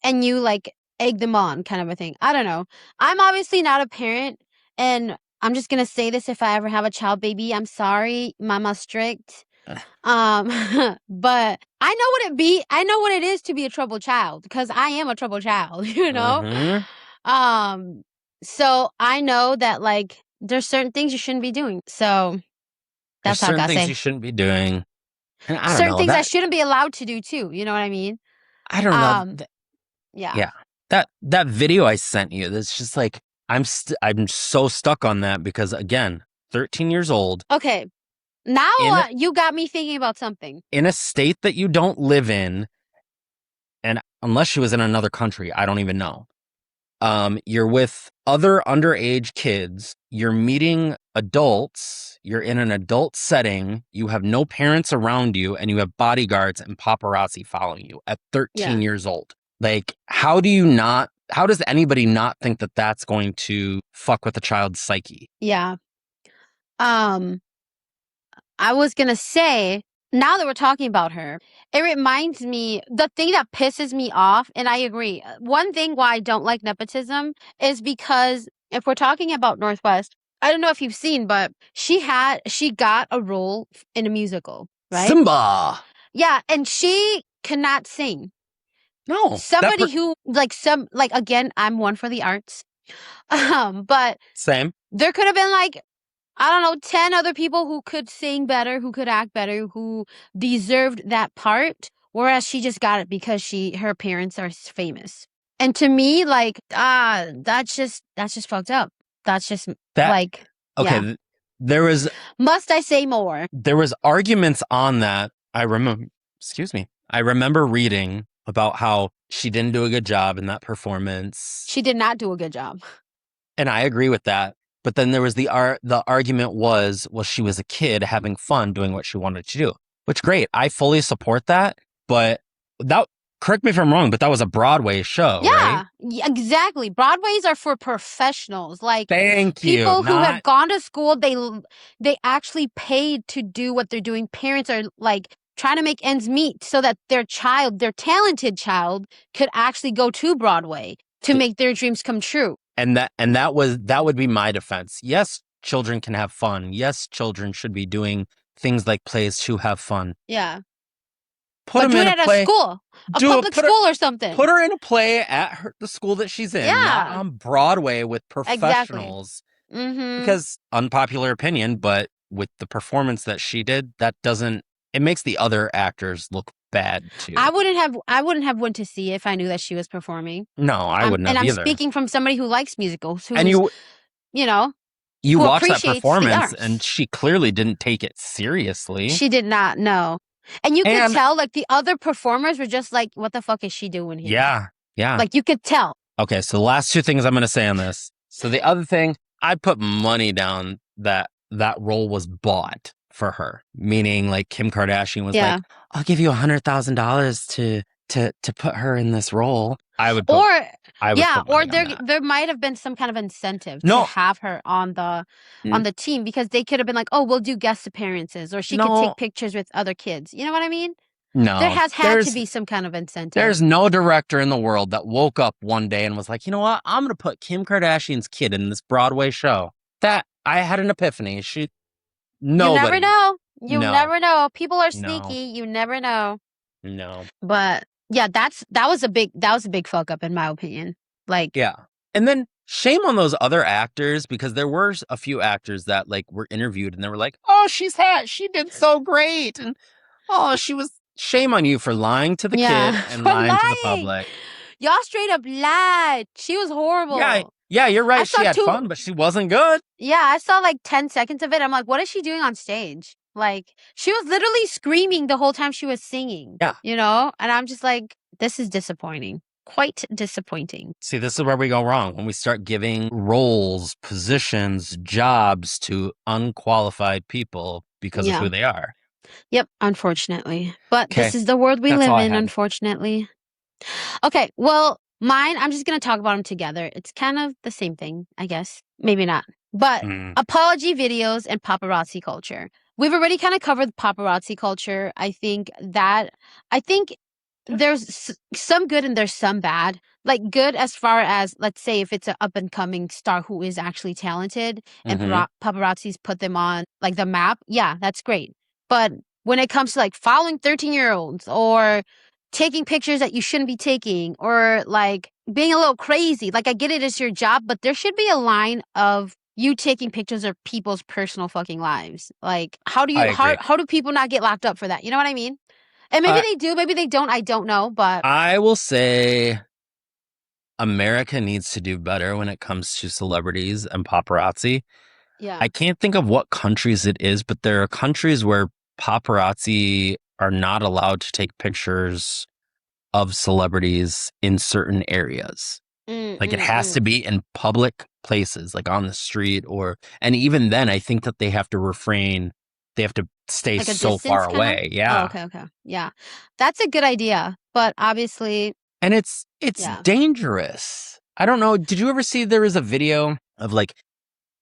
And you like egg them on kind of a thing. I don't know. I'm obviously not a parent, and I'm just gonna say this: if I ever have a child baby, I'm sorry, mama's strict. But I know what it is to be a troubled child because I am a troubled child, you know? Mm-hmm. So I know that like there's certain things you shouldn't be doing. So that's how I gotta say. Certain things you shouldn't be doing. And I don't know, things I shouldn't be allowed to do too. You know what I mean? I don't know. Yeah. Yeah. That video I sent you, that's just like I'm so stuck on that because again, 13 years old Okay. Now in you got me thinking about something. in a state that you don't live in, and unless she was in another country, I don't even know. You're with other underage kids, you're meeting adults, you're in an adult setting, you have no parents around you, and you have bodyguards and paparazzi following you at 13 years old. Like, how does anybody not think that that's going to fuck with a child's psyche? Yeah. I was gonna say, now that we're talking about her, it reminds me, the thing that pisses me off, and I agree, one thing why I don't like nepotism is because if we're talking about Northwest, I don't know if you've seen, but she got a role in a musical, right? Simba. Yeah, and she cannot sing. No. Somebody who, again, I'm one for the arts. But Same. there could have been like, I don't know, 10 other people who could sing better, who could act better, who deserved that part, whereas she just got it because her parents are famous. And to me, like, that's just fucked up. That's just like, okay, yeah. Must I say more? There was arguments on that. I remember reading about how she didn't do a good job in that performance. She did not do a good job. And I agree with that. But then there was the argument was, well, she was a kid having fun doing what she wanted to do, which great. I fully support that. But correct me if I'm wrong, but that was a Broadway show, right? Yeah, exactly. Broadways are for professionals. Like, thank you. People who have gone to school, they actually paid to do what they're doing. Parents are like trying to make ends meet so that their talented child, could actually go to Broadway to make their dreams come true. And that would be my defense. Yes, children can have fun. Yes, children should be doing things like plays to have fun. Yeah. Put them in a play. At a public school or something. Put her in a play at the school that she's in, not on Broadway with professionals. Exactly. Mm-hmm. Because unpopular opinion, but with the performance that she did, it makes the other actors look bad too. I wouldn't have went to see it if I knew that she was performing. No, I wouldn't have either. And I'm speaking from somebody who likes musicals, and you watch that performance, and she clearly didn't take it seriously. She did not, no. And you could tell, like, the other performers were just like, what the fuck is she doing here? Yeah, yeah. Like, you could tell. Okay, so the last two things I'm going to say on this. So the other thing, I put money down that role was bought for her, meaning like Kim Kardashian was like, I'll give you $100,000 to put her in this role. There might have been some kind of incentive to have her on the team, because they could have been like, oh, we'll do guest appearances, or she could take pictures with other kids. You know what I mean? No. There has had to be some kind of incentive. There's no director in the world that woke up one day and was like, you know what? I'm going to put Kim Kardashian's kid in this Broadway show. That I had an epiphany. Nobody. You never know. You never know. People are sneaky. You never know. No. But yeah, that was a big fuck up in my opinion. Like, yeah. And then shame on those other actors, because there were a few actors that like were interviewed and they were like, "Oh, she did so great." And shame on you for lying to the kid and lying to the public. Y'all straight up lied. She was horrible. Yeah, you're right. She had fun, but she wasn't good. Yeah, I saw like 10 seconds of it. I'm like, what is she doing on stage? Like, she was literally screaming the whole time she was singing. Yeah. You know? And I'm just like, this is disappointing. Quite disappointing. See, this is where we go wrong. When we start giving roles, positions, jobs to unqualified people because of who they are. Yep, unfortunately. But this is the world we live in, unfortunately. Okay, well, mine, I'm just going to talk about them together. It's kind of the same thing, I guess. Maybe not. But apology videos and paparazzi culture. We've already kind of covered paparazzi culture. I think there's some good and there's some bad. Like, good as far as, let's say, if it's an up-and-coming star who is actually talented and paparazzis put them on, like, the map, yeah, that's great. But when it comes to, like, following 13-year-olds or taking pictures that you shouldn't be taking, or, like, being a little crazy, like, I get it, it's your job, but there should be a line of you taking pictures of people's personal fucking lives. Like, how do people not get locked up for that? You know what I mean? And maybe they do, maybe they don't, I don't know, but I will say America needs to do better when it comes to celebrities and paparazzi. Yeah. I can't think of what countries it is, but there are countries where paparazzi are not allowed to take pictures of celebrities in certain areas. Like it has to be in public places, like on the street and even then I think that they have to refrain. They have to stay Like a so far distance kind of? away. Oh, Yeah. okay, okay. Yeah. That's a good idea, but obviously, And it's yeah. dangerous. I don't know. Did you ever see there was a video of like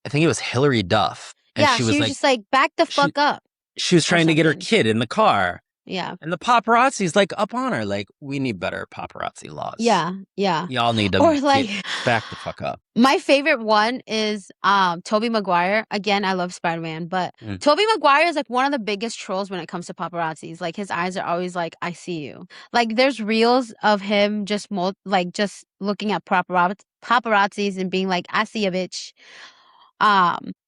I think it was Hillary Duff and Yeah, she she was was like just like, back the she fuck up she was or trying to get her something. kid in the car. Yeah. And the paparazzi's like up on her, like, we need better paparazzi laws. Yeah, yeah. Y'all need to Or like back the fuck up. my favorite one is Tobey Maguire. Again, I love Spider-Man, but Mm. Tobey Maguire is like one of the biggest trolls when it comes to paparazzis. Like his eyes are always like, I see you. Like there's reels of him just just looking at paparazzis and being like, I see a bitch.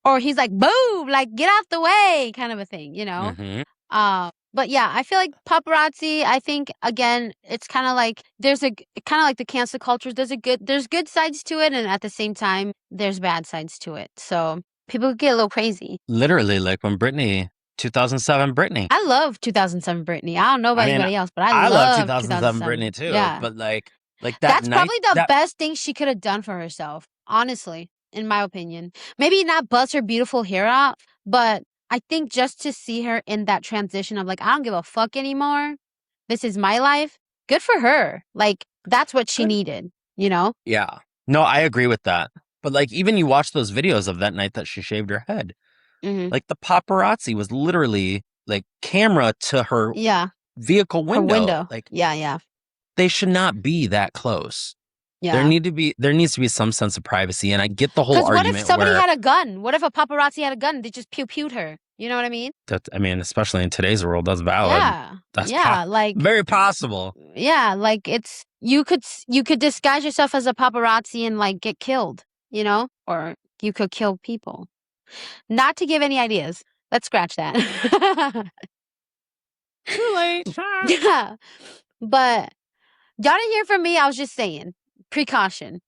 Or he's like, boom, like get out the way, kind of a thing, you know? Mm-hmm. But yeah, I feel like paparazzi, I think again, it's kind of like there's a kind of like the cancel culture. There's good sides to it, and at the same time, there's bad sides to it. So people get a little crazy. Literally, like when 2007 Britney. I love 2007 Britney. I don't know about I mean, anybody else, but I I love love 2007 2007. Britney too. Yeah, But like that that's night, probably the best thing she could have done for herself, honestly, in my opinion. Maybe not buzz her beautiful hair out, but I think just to see her in that transition of like, I don't give a fuck anymore. This is my life. Good for her. Like, that's what she needed, you know? Yeah. No, I agree with that. But like, even you watch those videos of that night that she shaved her head, like the paparazzi was literally like camera to her vehicle window. Her window. Like, yeah. They should not be that close. Yeah. There needs to be some sense of privacy, and I get the whole argument. What if somebody had a gun? What if a paparazzi had a gun? They just pew-pewed her. You know what I mean? I mean, especially in today's world, that's valid. Yeah. That's like very possible. Yeah, like it's you could disguise yourself as a paparazzi and like get killed, you know? Or you could kill people. Not to give any ideas. Let's scratch that. Too late. Yeah. But y'all didn't hear from me. I was just saying. Precaution.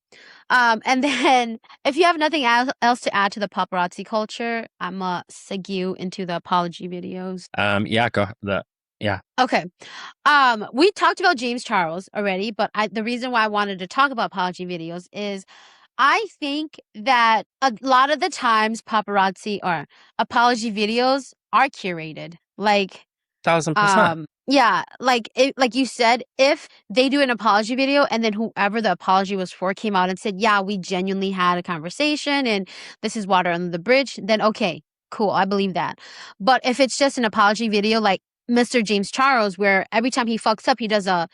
And then if you have nothing else to add to the paparazzi culture, I'm gonna segue into the apology videos. Yeah. Okay. We talked about James Charles already, but the reason why I wanted to talk about apology videos is I think that a lot of the times paparazzi or apology videos are curated. Like 1000%. Yeah, like you said, if they do an apology video and then whoever the apology was for came out and said, yeah, we genuinely had a conversation and this is water under the bridge, then okay, cool, I believe that. But if it's just an apology video like Mr. James Charles, where every time he fucks up, he does an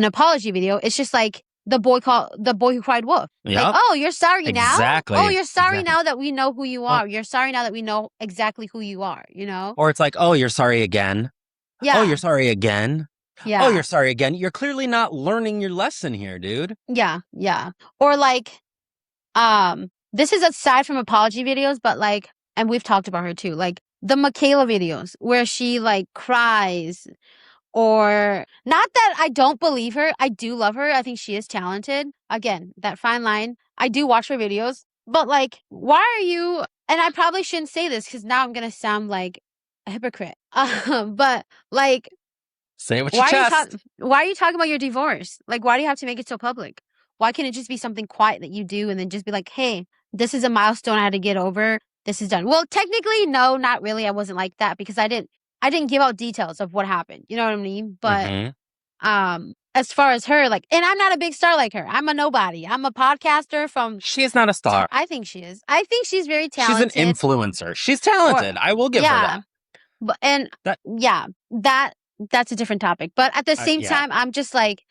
apology video, it's just like the boy who cried wolf. Yep. Like, oh, you're sorry now? Exactly. Oh, you're sorry now that we know who you are. You're sorry now that we know exactly who you are, you know? Or it's like, oh, you're sorry again. Yeah. Oh, you're sorry again. Yeah. Oh, you're sorry again. You're clearly not learning your lesson here, dude. Yeah. Or like, this is aside from apology videos, but like, and we've talked about her too, like the Michaela videos where she like cries. Or not that I don't believe her. I do love her. I think she is talented. Again, that fine line. I do watch her videos. But like, why are you, and I probably shouldn't say this because now I'm going to sound like a hypocrite. But like, say it with your chest. Why are you talking about your divorce? Like, why do you have to make it so public? Why can't it just be something quiet that you do and then just be like, hey, this is a milestone I had to get over. This is done. Well, technically, no, not really. I wasn't like that because I didn't give out details of what happened. You know what I mean? But as far as her, like, and I'm not a big star like her. I'm a nobody. I'm a podcaster from. She is not a star. I think she is. I think she's very talented. She's an influencer. She's talented. I will give her that. But that's a different topic. But at the same time, I'm just like,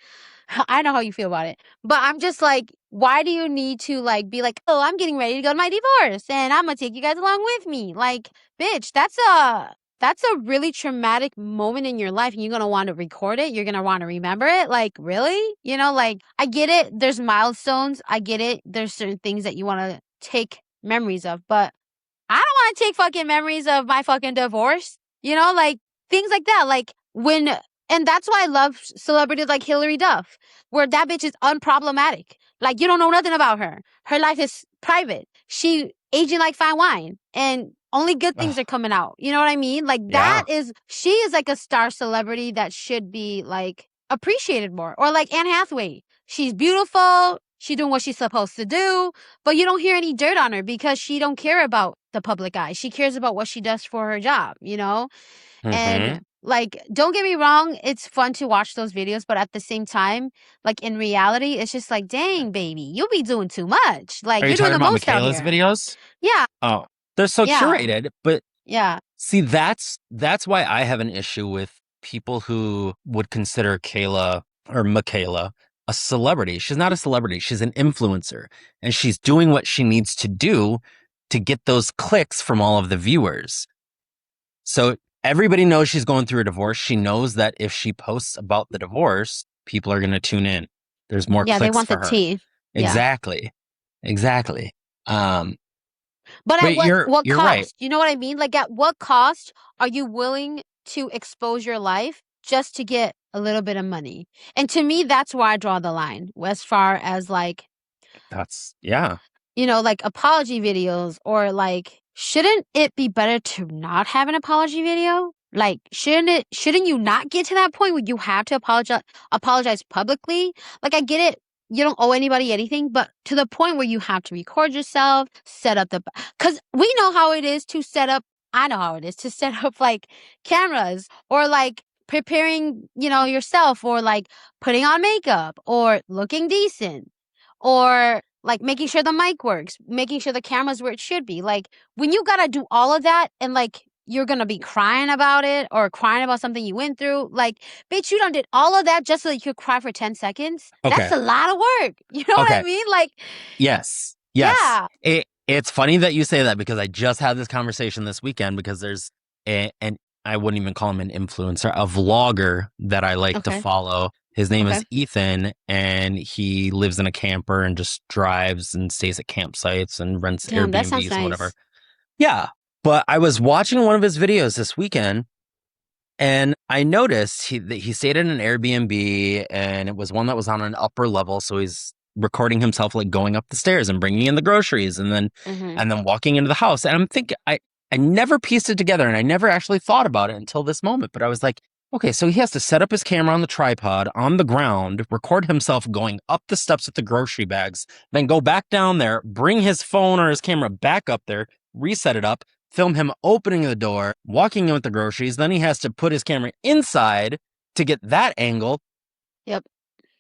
I know how you feel about it. But I'm just like, why do you need to like be like, oh, I'm getting ready to go to my divorce and I'm gonna take you guys along with me? Like, bitch, that's a really traumatic moment in your life and you're going to want to record it. You're going to want to remember it. Like, really? You know, like, I get it. There's milestones. I get it. There's certain things that you want to take memories of. But I don't want to take fucking memories of my fucking divorce. You know, like, things like that. Like, when And that's why I love celebrities like Hilary Duff, where that bitch is unproblematic. Like, you don't know nothing about her. Her life is private. She aging like fine wine, and only good things are coming out. You know what I mean? Like, Yeah. she is like a star celebrity that should be like appreciated more. Or like Anne Hathaway. She's beautiful. She's doing what she's supposed to do, but you don't hear any dirt on her because she don't care about the public eye. She cares about what she does for her job, you know? Mm-hmm. And like, don't get me wrong, it's fun to watch those videos, but at the same time, like in reality, it's just like, dang, baby, you be doing too much. Like, Are you you're doing talking the about most out Michaela's here. videos? Yeah, Oh, they're so yeah, curated, but yeah. see, that's why I have an issue with people who would consider Kayla or Michaela a celebrity. She's not a celebrity. She's an influencer, and she's doing what she needs to do to get those clicks from all of the viewers. So everybody knows she's going through a divorce. She knows that if she posts about the divorce, people are going to tune in. There's more Yeah, they clicks want the for her. tea. Yeah. Exactly. Exactly. But at But what you're right. cost? You know what I mean? Like, at what cost are you willing to expose your life just to get a little bit of money? And to me, that's where I draw the line as far as like, That's yeah. you know, like apology videos, or like, shouldn't it be better to not have an apology video? Like, shouldn't you not get to that point where you have to apologize publicly? Like, I get it. You don't owe anybody anything, but to the point where you have to record yourself, set up cause we know how it is to set up, I know how it is to set up like cameras, or like preparing, you know, yourself, or like putting on makeup, or looking decent, or like making sure the mic works, making sure the camera's where it should be. Like, when you gotta do all of that, and like you're gonna be crying about it, or crying about something you went through, like, bitch, you done did all of that just so you could cry for 10 seconds? That's Okay. a lot of work. You know what I Okay. mean? Like, Yes. Yes. yeah. It's funny that you say that because I just had this conversation this weekend because there's and I wouldn't even call him an influencer, a vlogger that I like to Okay. follow. His name Okay. is Ethan, and he lives in a camper and just drives and stays at campsites and rents Damn, that sounds Airbnbs and whatever. nice. Yeah. But I was watching one of his videos this weekend, and I noticed that he stayed in an Airbnb, and it was one that was on an upper level. So he's recording himself like going up the stairs and bringing in the groceries, and then walking into the house. And I'm thinking, I never pieced it together, and I never actually thought about it until this moment. But I was like, okay, so he has to set up his camera on the tripod on the ground, record himself going up the steps with the grocery bags, then go back down there, bring his phone or his camera back up there, reset it up, film him opening the door, walking in with the groceries. Then he has to put his camera inside to get that angle. Yep.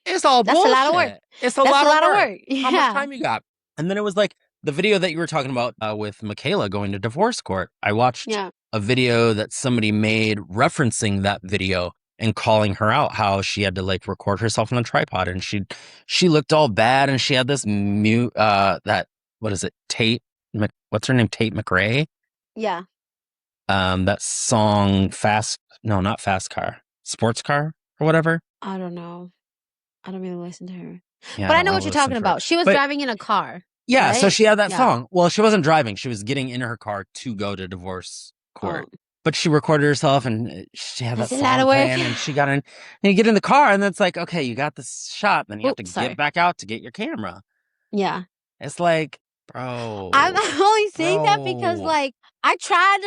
It's all That's bullshit. a lot of work. It's a That's lot a of lot of work. work. How much Yeah. time you got? And then it was like the video that you were talking about with Michaela going to divorce court. I watched Yeah. a video that somebody made referencing that video and calling her out, how she had to like record herself on a tripod, and she looked all bad, and she had this that, what is it, what's her name, Tate McRae? Yeah. That song not Fast Car, Sports Car or whatever. I don't know. I don't really listen to her. Yeah, But I don't know what really you're listen talking to her. about. She was But driving in a car, yeah, so right? she had that Yeah. song. Well, she wasn't driving. She was getting in her car to go to divorce court. Oh, But she recorded herself, and she had that that's a lot song of work. playing, and she got in, and you get in the car, and it's like, okay, you got this shot, then you have to Oops, get sorry. back out to get your camera. Yeah. It's like, bro. I'm only saying that because, Bro. like, I tried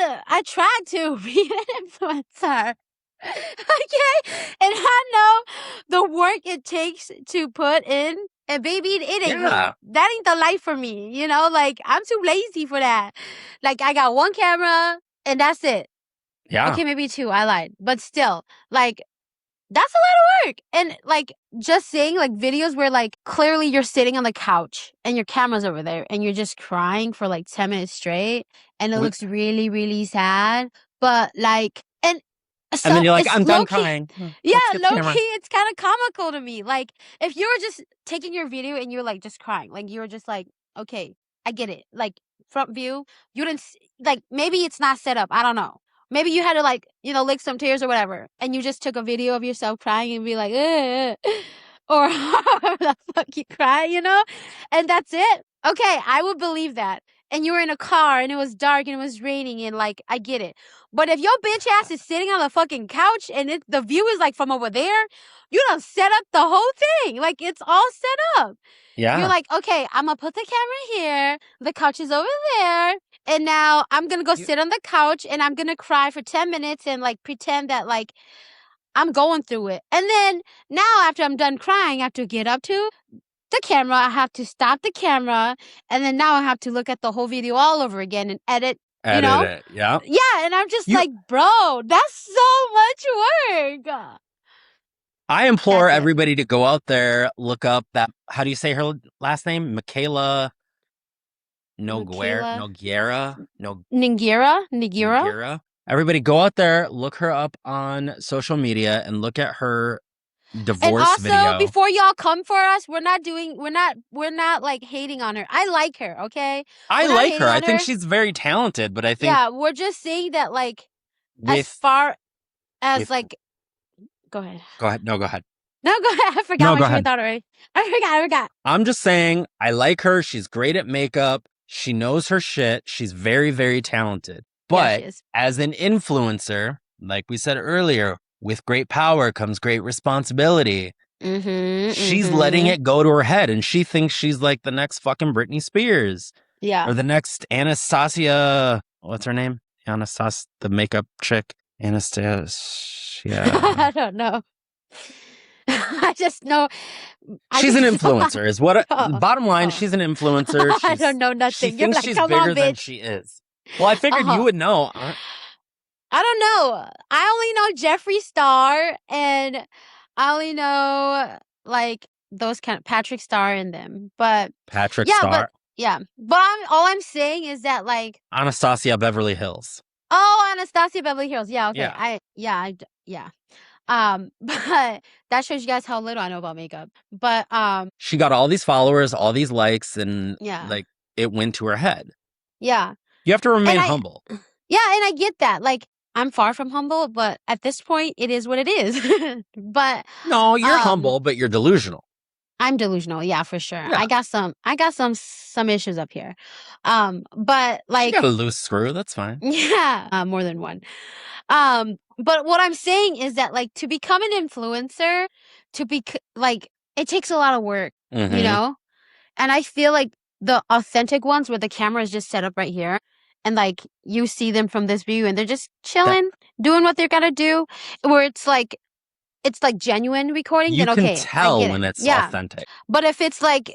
to be an influencer. Okay? And I know the work it takes to put in, and baby, it ain't me. Yeah. That ain't the life for me, you know? Like, I'm too lazy for that. Like, I got one camera, and that's it. Yeah. Okay, maybe two, I lied. But still, like, that's a lot of work. And like, just seeing like videos where like clearly you're sitting on the couch and your camera's over there and you're just crying for like 10 minutes straight, and it looks really, really sad. But like, and so And then you're like, it's I'm done low-key. crying. Yeah, Let's get the camera. low-key, it's kind of comical to me. Like, if you were just taking your video and you're like just crying, like you were just like, okay, I get it. Like, front view, you didn't like, maybe it's not set up. I don't know. Maybe you had to like, you know, lick some tears or whatever, and you just took a video of yourself crying and be like, or however the fuck you cry, you know? And that's it. Okay, I would believe that. and you were in a car and it was dark and it was raining and like I get it. But if your bitch ass is sitting on the fucking couch and the view is like from over there, you done set up the whole thing. Like it's all set up. Yeah. You're like, okay, I'm gonna put the camera here, the couch is over there, and now I'm gonna go sit on the couch and I'm gonna cry for 10 minutes and like pretend that like I'm going through it. And then now after I'm done crying, I have to get up to the camera. I have to stop the camera. And then now I have to look at the whole video all over again and edit you know? It. Yeah. Yeah. And I'm just like, bro, that's so much work. I implore everybody to go out there, look up that, how do you say her last name? Michaela Noguera? Nigira? Everybody go out there, look her up on social media and look at her divorce video. And also, before y'all come for us, we're not like hating on her. I like her, okay? I like her. I think she's very talented, but I think... Yeah, we're just saying that, like, as far as, like... Go ahead. No, go ahead. No, go ahead. I forgot my train of thought already. I forgot. I'm just saying, I like her. She's great at makeup. She knows her shit. She's very, very talented. But as an influencer, like we said earlier, with great power comes great responsibility. She's letting it go to her head, and she thinks she's like the next fucking Britney Spears. Yeah. Or the next Anastasia. What's her name? Anastasia, the makeup chick. Anastasia. I don't know. I just know. She's an influencer, is what. Bottom line, she's an influencer. I don't know nothing. She thinks she's bigger than she is. Well, I figured you would know. I don't know. I only know Jeffree Star, and I only know like those kind of Patrick Star in them. But Patrick Star. But all I'm saying is that like Anastasia Beverly Hills. Oh, Anastasia Beverly Hills. Yeah. Okay. Yeah. But that shows you guys how little I know about makeup. But she got all these followers, all these likes, and like it went to her head. Yeah. You have to remain humble. Yeah, and I get that. Like, I'm far from humble, but at this point, it is what it is. But no, you're humble, but you're delusional. I'm delusional, yeah, for sure. Yeah. I got some issues up here. But like, you got a loose screw. That's fine. Yeah, more than one. But what I'm saying is that like to become an influencer, like it takes a lot of work, you know. And I feel like the authentic ones where the camera is just set up right here and like you see them from this view and they're just chilling, doing what they're gonna do, where it's like genuine recording, you then okay. You can tell when it's authentic. But if it's like,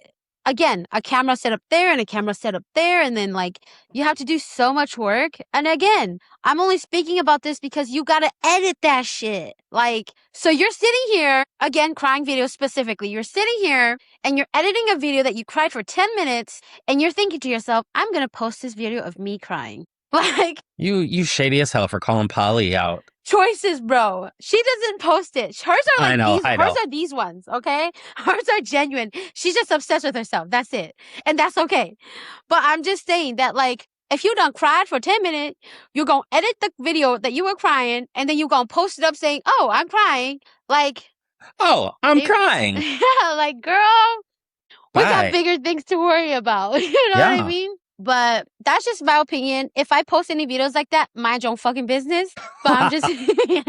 again, a camera set up there and a camera set up there, and then like you have to do so much work. And again, I'm only speaking about this because you gotta edit that shit. Like, so you're sitting here, again, crying videos specifically. You're sitting here and you're editing a video that you cried for 10 minutes and you're thinking to yourself, I'm gonna post this video of me crying. Like, you shady as hell for calling Polly out. Choices, bro. She doesn't post it. Hers are like hers are these ones, okay? Hers are genuine. She's just obsessed with herself. That's it. And that's okay. But I'm just saying that like if you done cried for 10 minutes, you're gonna edit the video that you were crying and then you're gonna post it up saying, oh, I'm crying. Like, oh, I'm crying. Yeah, like, girl, we got bigger things to worry about. You know what I mean? But that's just my opinion. If I post any videos like that, mind your own fucking business. But I'm just... It takes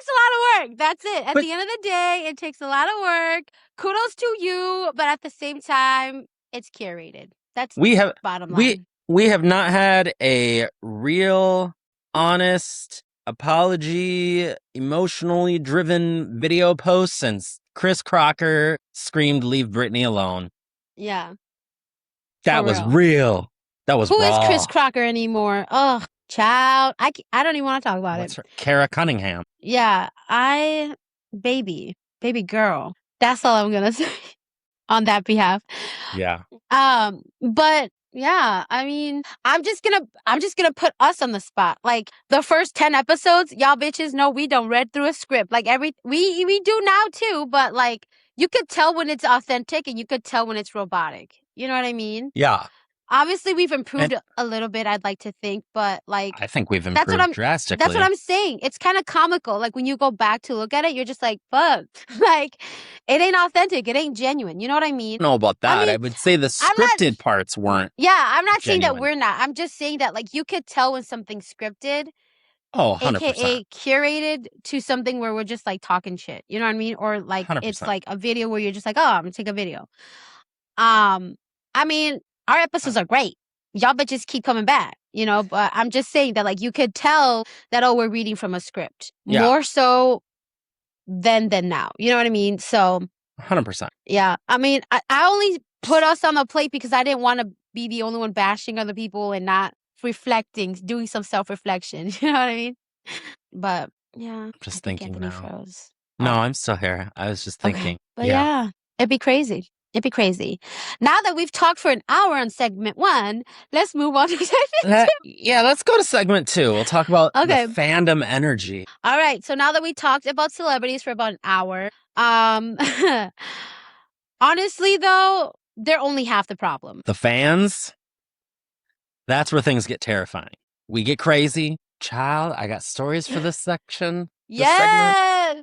a lot of work. That's it. At the end of the day, it takes a lot of work. Kudos to you. But at the same time, it's curated. That's bottom line. We have not had a real, honest, apology, emotionally driven video post since Chris Crocker screamed, "Leave Britney alone." Yeah. That was real. That was raw. Who is Chris Crocker anymore? Oh, child. I don't even want to talk about it. Kara Cunningham. Yeah. Baby girl. That's all I'm going to say on that behalf. Yeah. But yeah, I mean, I'm just gonna put us on the spot. Like the first 10 episodes, y'all bitches know we don't read through a script. Like we do now too, but like you could tell when it's authentic and you could tell when it's robotic. You know what I mean? Yeah. Obviously, we've improved a little bit, I'd like to think, but like I think we've improved drastically. That's what I'm saying. It's kind of comical. Like when you go back to look at it, you're just like, fuck. Like it ain't authentic. It ain't genuine. You know what I mean? I don't know about that. I mean, I would say the scripted parts weren't. Yeah, I'm not genuine. saying that we're not. I'm just saying that like you could tell when something's scripted. Oh, 100%. AKA curated to something where we're just like talking shit. You know what I mean? Or like 100%. It's like a video where you're just like, oh, I'm gonna take a video. I mean, our episodes are great. Y'all bitches keep coming back, you know, but I'm just saying that like you could tell that, oh, we're reading from a script. Yeah. More so than now. You know what I mean? So 100%. Yeah. I mean, I only put us on the plate because I didn't want to be the only one bashing other people and not reflecting, doing some self-reflection. You know what I mean? But yeah. Just thinking now. Froze. No, I'm still here. I was just thinking. Okay. But yeah, it'd be crazy. It'd be crazy. Now that we've talked for an hour on segment 1, let's move on to segment 2. Yeah, let's go to segment 2. We'll talk about the fandom energy. All right. So now that we talked about celebrities for about an hour, honestly, though, they're only half the problem. The fans, that's where things get terrifying. We get crazy. Child, I got stories for this section. Yes.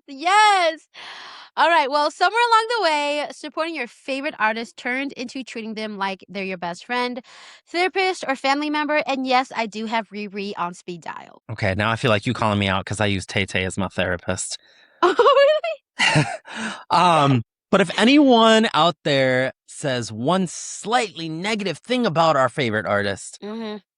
All right. Well, somewhere along the way, supporting your favorite artist turned into treating them like they're your best friend, therapist, or family member. And yes, I do have Riri on speed dial. Okay, now I feel like you calling me out because I use Tay-Tay as my therapist. Oh, really? But if anyone out there says one slightly negative thing about our favorite artist,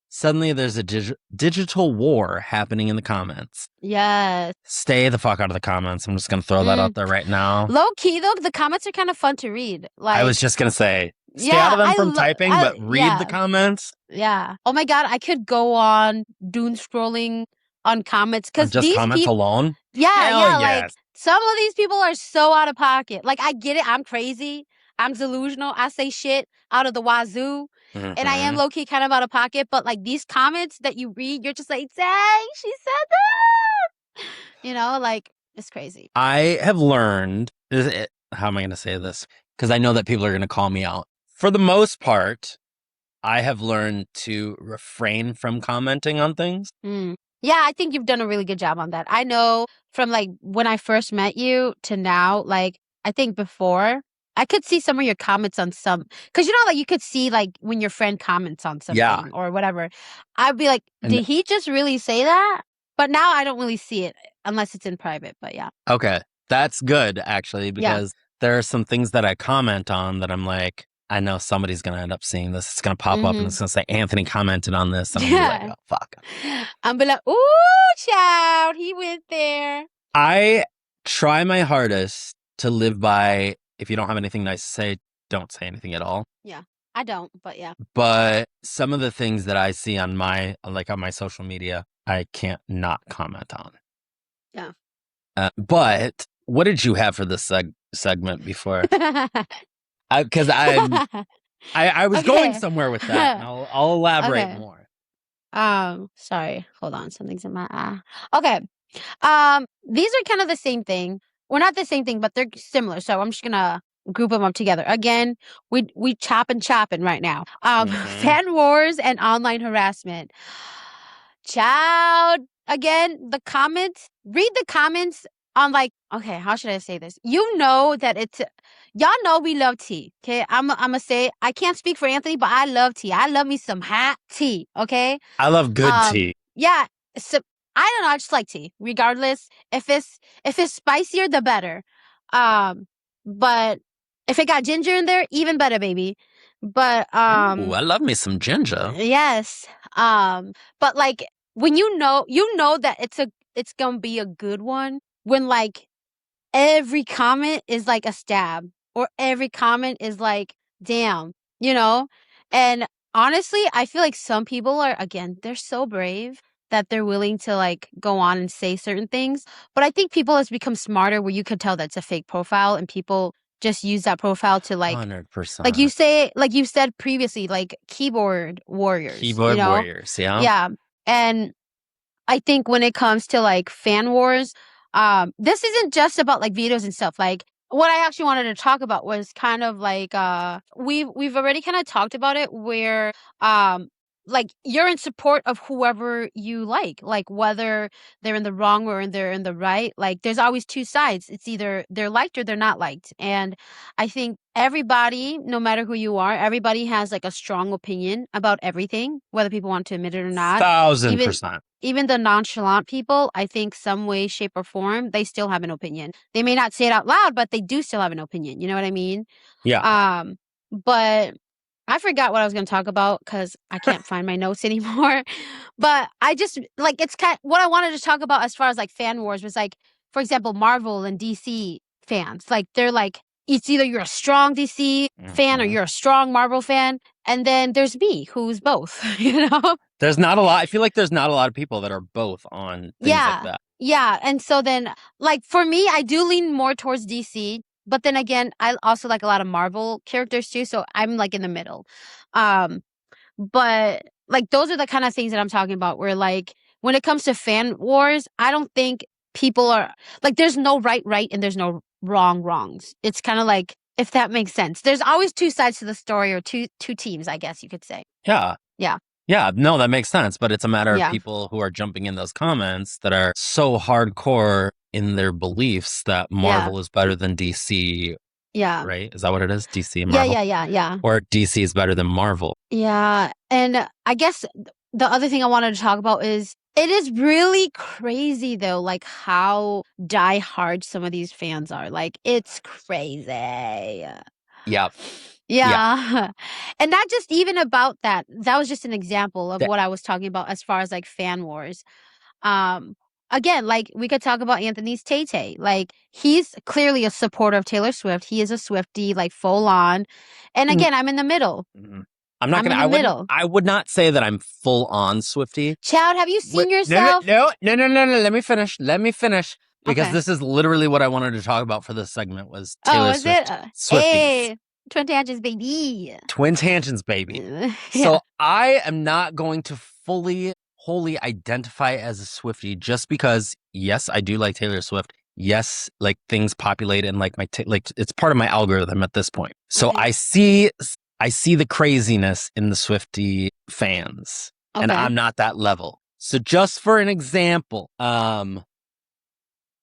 suddenly there's a digital war happening in the comments. Yes. Stay the fuck out of the comments. I'm just going to throw that out there right now. Low key, though, the comments are kind of fun to read. Like I was just going to say, stay out of them from typing, but read the comments. Yeah. Oh my God, I could go on doom scrolling on comments because just comments alone. Yeah. Like some of these people are so out of pocket. Like I get it. I'm crazy. I'm delusional. I say shit out of the wazoo. And I am low-key kind of out of pocket. But like these comments that you read, you're just like, dang, she said that. You know, like it's crazy. I have learned, how am I going to say this? Because I know that people are going to call me out. For the most part, I have learned to refrain from commenting on things. Yeah, I think you've done a really good job on that. I know from like when I first met you to now, like I think before I could see some of your comments on some, because you know, like you could see like when your friend comments on something or whatever, I'd be like, did he just really say that? But now I don't really see it unless it's in private, but yeah. Okay, that's good actually, because there are some things that I comment on that I'm like, I know somebody's going to end up seeing this. It's going to pop up and it's going to say, Anthony commented on this. And I'm going to be like, oh, fuck. I'm be like, ooh, child, he went there. I try my hardest to live by, if you don't have anything nice to say, don't say anything at all. Yeah, I don't, but yeah. But some of the things that I see on my social media, I can't not comment on. Yeah. But what did you have for this segment before? Because I was going somewhere with that. And I'll elaborate more. Sorry. Hold on. Something's in my eye. Okay. These are kind of the same thing. Well, not the same thing, but they're similar. So I'm just gonna group them up together. Again, we chopping right now. Fan wars and online harassment. Child. Again, the comments. Read the comments on like, okay, how should I say this? You know that y'all know we love tea, okay? I'm gonna say, I can't speak for Anthony, but I love tea. I love me some hot tea, okay? I love good tea. Yeah, so, I don't know, I just like tea, regardless. If it's spicier, the better. But if it got ginger in there, even better, baby. But ooh, I love me some ginger. Yes. But like when you know that it's gonna be a good one when like every comment is like a stab or every comment is like, damn, you know? And honestly, I feel like some people are, again, they're so brave that they're willing to like go on and say certain things. But I think people has become smarter where you could tell that's a fake profile and people just use that profile to like 100%. like you said previously, like keyboard warriors. Warriors, yeah. Yeah. And I think when it comes to like fan wars, this isn't just about like videos and stuff. Like what I actually wanted to talk about was kind of like we've already kind of talked about it where like you're in support of whoever you like whether they're in the wrong or they're in the right. Like there's always two sides. It's either they're liked or they're not liked. And I think everybody, no matter who you are, everybody has like a strong opinion about everything, whether people want to admit it or not. 1,000%. Even the nonchalant people, I think some way, shape, or form, they still have an opinion. They may not say it out loud, but they do still have an opinion. You know what I mean? Yeah. But I forgot what I was going to talk about because I can't find my notes anymore. But I just like it's kind. What I wanted to talk about as far as like fan wars was like, for example, Marvel and DC fans. Like they're like it's either you're a strong DC fan or you're a strong Marvel fan, and then there's me who's both. You know. There's not a lot. I feel like there's not a lot of people that are both on things like that. Yeah. And so then, like, for me, I do lean more towards DC. But then again, I also like a lot of Marvel characters too. So I'm like in the middle. But like, those are the kind of things that I'm talking about where, like, when it comes to fan wars, I don't think people are like, there's no right, and there's no wrongs. It's kind of like, if that makes sense. There's always two sides to the story or two teams, I guess you could say. Yeah. Yeah. Yeah, no, that makes sense. But it's a matter of people who are jumping in those comments that are so hardcore in their beliefs that Marvel is better than DC. Yeah. Right? Is that what it is? DC and Marvel? Yeah. Or DC is better than Marvel. Yeah. And I guess the other thing I wanted to talk about is it is really crazy though, like how diehard some of these fans are. Like it's crazy. Yep. Yeah. And not just even about that. That was just an example of what I was talking about as far as like fan wars. Again, like we could talk about Anthony's Tay. Like he's clearly a supporter of Taylor Swift. He is a Swiftie, like full on. And again, I'm in the middle. I'm not gonna. I would not say that I'm full on Swiftie. Child, have you seen yourself? No. Let me finish. Because this is literally what I wanted to talk about for this segment was Taylor Swift. Swifties. Hey, Twin Tangents, baby. Twin Tangents, baby. So I am not going to wholly identify as a Swiftie just because, yes, I do like Taylor Swift. Yes, like things populate and like like it's part of my algorithm at this point. So I see the craziness in the Swiftie fans, and I'm not that level. So just for an example,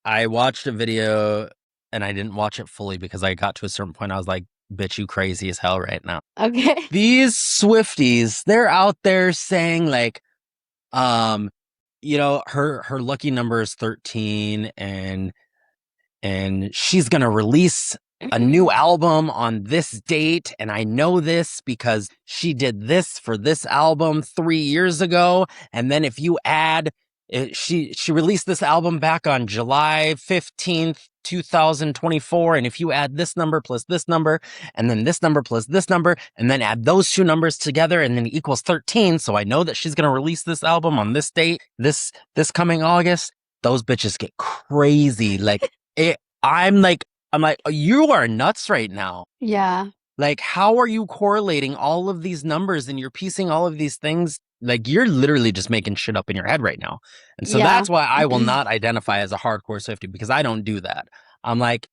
I watched a video and I didn't watch it fully because I got to a certain point. I was like, bitch, you crazy as hell right now. Okay. These Swifties, they're out there saying like, you know, her lucky number is 13 and she's going to release a new album on this date. And I know this because she did this for this album 3 years ago. And then if you add she released this album back on July 15th, 2024. And if you add this number plus this number, and then this number plus this number, and then add those two numbers together, and then it equals 13. So I know that she's going to release this album on this date, this coming August. Those bitches get crazy. Like I'm like, you are nuts right now. Yeah. Like, how are you correlating all of these numbers and you're piecing all of these things? Like, you're literally just making shit up in your head right now. And so that's why I will not identify as a hardcore Swiftie, because I don't do that. I'm like,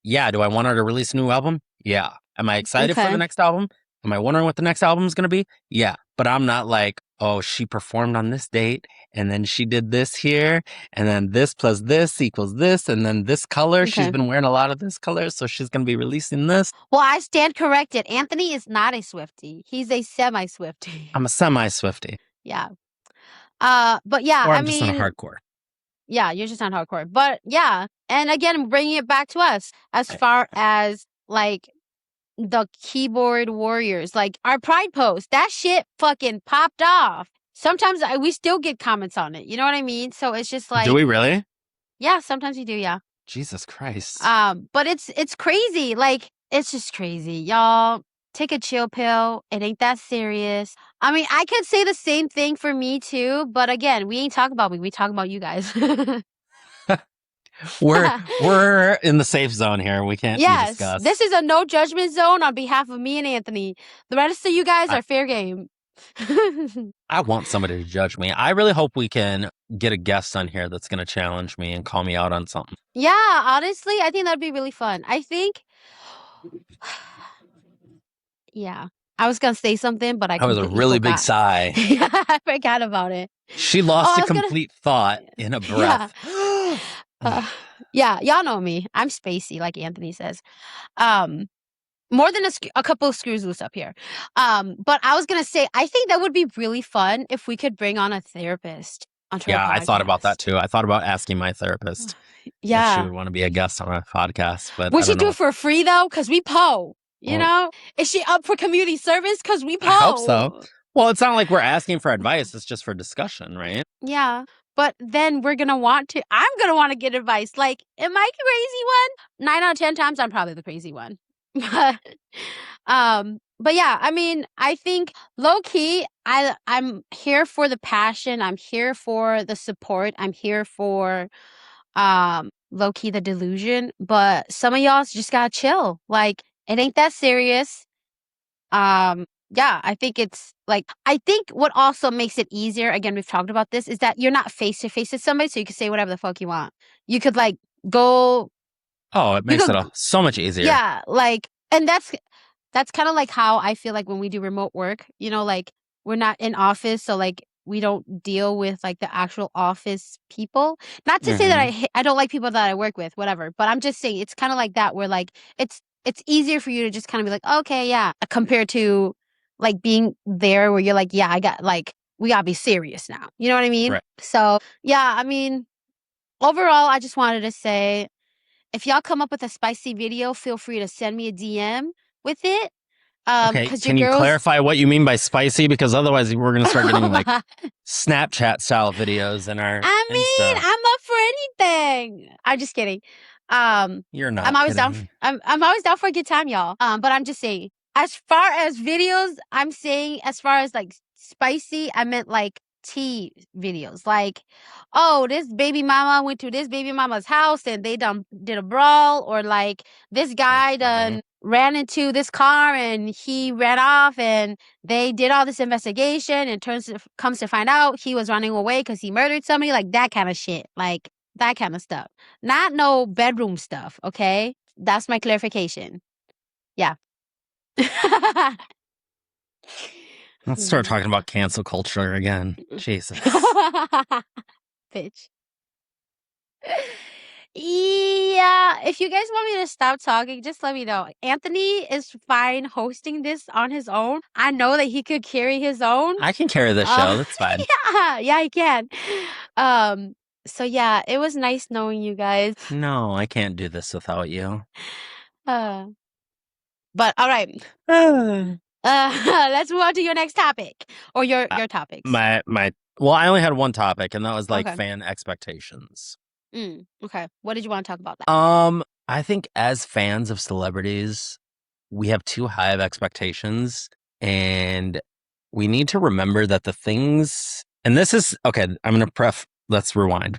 yeah, do I want her to release a new album? Yeah. Am I excited for the next album? Am I wondering what the next album is going to be? Yeah. But I'm not like, oh, she performed on this date and then she did this here and then this plus this equals this and then this color. She's been wearing a lot of this color, so she's going to be releasing this. Well, I stand corrected. Anthony is not a Swiftie. He's a semi-Swiftie. I'm a semi-Swiftie. Yeah. But yeah, or I'm just not hardcore. Yeah, you're just not hardcore. But yeah, and again, bringing it back to us as far as like the keyboard warriors, like our Pride post, that shit fucking popped off. Sometimes we still get comments on it. You know what I mean? So it's just like, do we really? Yeah, sometimes we do. Yeah. Jesus Christ. But it's crazy. Like it's just crazy, y'all. Take a chill pill. It ain't that serious. I mean, I could say the same thing for me too, but again, we ain't talking about me. We talking about you guys. We're in the safe zone here. We can't be discussed. This is a no judgment zone on behalf of me and Anthony. The rest of you guys are fair game. I want somebody to judge me. I really hope we can get a guest on here that's going to challenge me and call me out on something. Yeah, honestly, I think that'd be really fun. I think, yeah. I was gonna say something, but I That was a completely really big forgot. sigh. Yeah, I forgot about it. She Oh, lost I a was gonna, complete thought in a yeah. breath. Uh, yeah, y'all know me. I'm spacey, like Anthony says. Um, more than a couple of screws loose up here. But I was gonna say, I think that would be really fun if we could bring on a therapist onto our Yeah, I thought about that podcast. too. I thought about asking my therapist if she Yeah. would want to be a guest on a podcast, but Would I she don't do know. it for free though? Cause we po. You Well, know? Is she up for community service? Cause we I hope so. po. Well, it's not like we're asking for advice. It's just for discussion, right? Yeah. But then I'm gonna want to get advice. Like, am I crazy one? 9 out of 10 times I'm probably the crazy one. But yeah, I mean, I think low key, I'm here for the passion. I'm here for the support. I'm here for low key the delusion. But some of y'all just gotta chill. Like, it ain't that serious. Yeah, I think it's like, I think what also makes it easier, again, we've talked about this, is that you're not face to face with somebody, so you can say whatever the fuck you want. You could like go, Oh, it you makes it could, so much easier. yeah, like, and that's kind of like how I feel like when we do remote work, like we're not in office, so like we don't deal with like the actual office people. Not to say that Hmm. I don't like people that I work with, whatever, but I'm just saying it's kind of like that where like it's easier for you to just kind of be like, okay, yeah, compared to like being there where you're like, yeah, I got like we gotta be serious now. You know what I mean? Right. So yeah, I mean, overall, I just wanted to say if y'all come up with a spicy video, feel free to send me a DM with it. Okay. Cause your Can you girls clarify what you mean by spicy? Because otherwise, we're going to start getting like Snapchat style videos in our I mean, Insta. I'm up for anything. I'm just kidding. You're I'm not always down. kidding. I'm always down for a good time, y'all. But I'm just saying, as far as videos, I'm saying as far as like spicy, I meant like tea videos. Like, oh, this baby mama went to this baby mama's house and they done did a brawl, or like this guy Okay. done ran into this car and he ran off and they did all this investigation and comes to find out he was running away because he murdered somebody, like that kind of shit, like that kind of stuff, not no bedroom stuff. Okay, that's my clarification. Yeah. Let's start Hmm. talking about cancel culture again. Jesus. Bitch. Yeah, if you guys want me to stop talking, just let me know. Anthony is fine hosting this on his own. I know that he could carry his own. I can carry this show. That's fine. Yeah, he can. Um, so yeah, it was nice knowing you guys. No, I can't do this without you. Uh, but all right. Uh, Let's move on to your next topic or your topics. well, I only had one topic, and that was like Okay. fan expectations. Okay. What did you want to talk about that? I think as fans of celebrities, we have too high of expectations, and we need to remember that the things, and this is okay. I'm gonna let's rewind.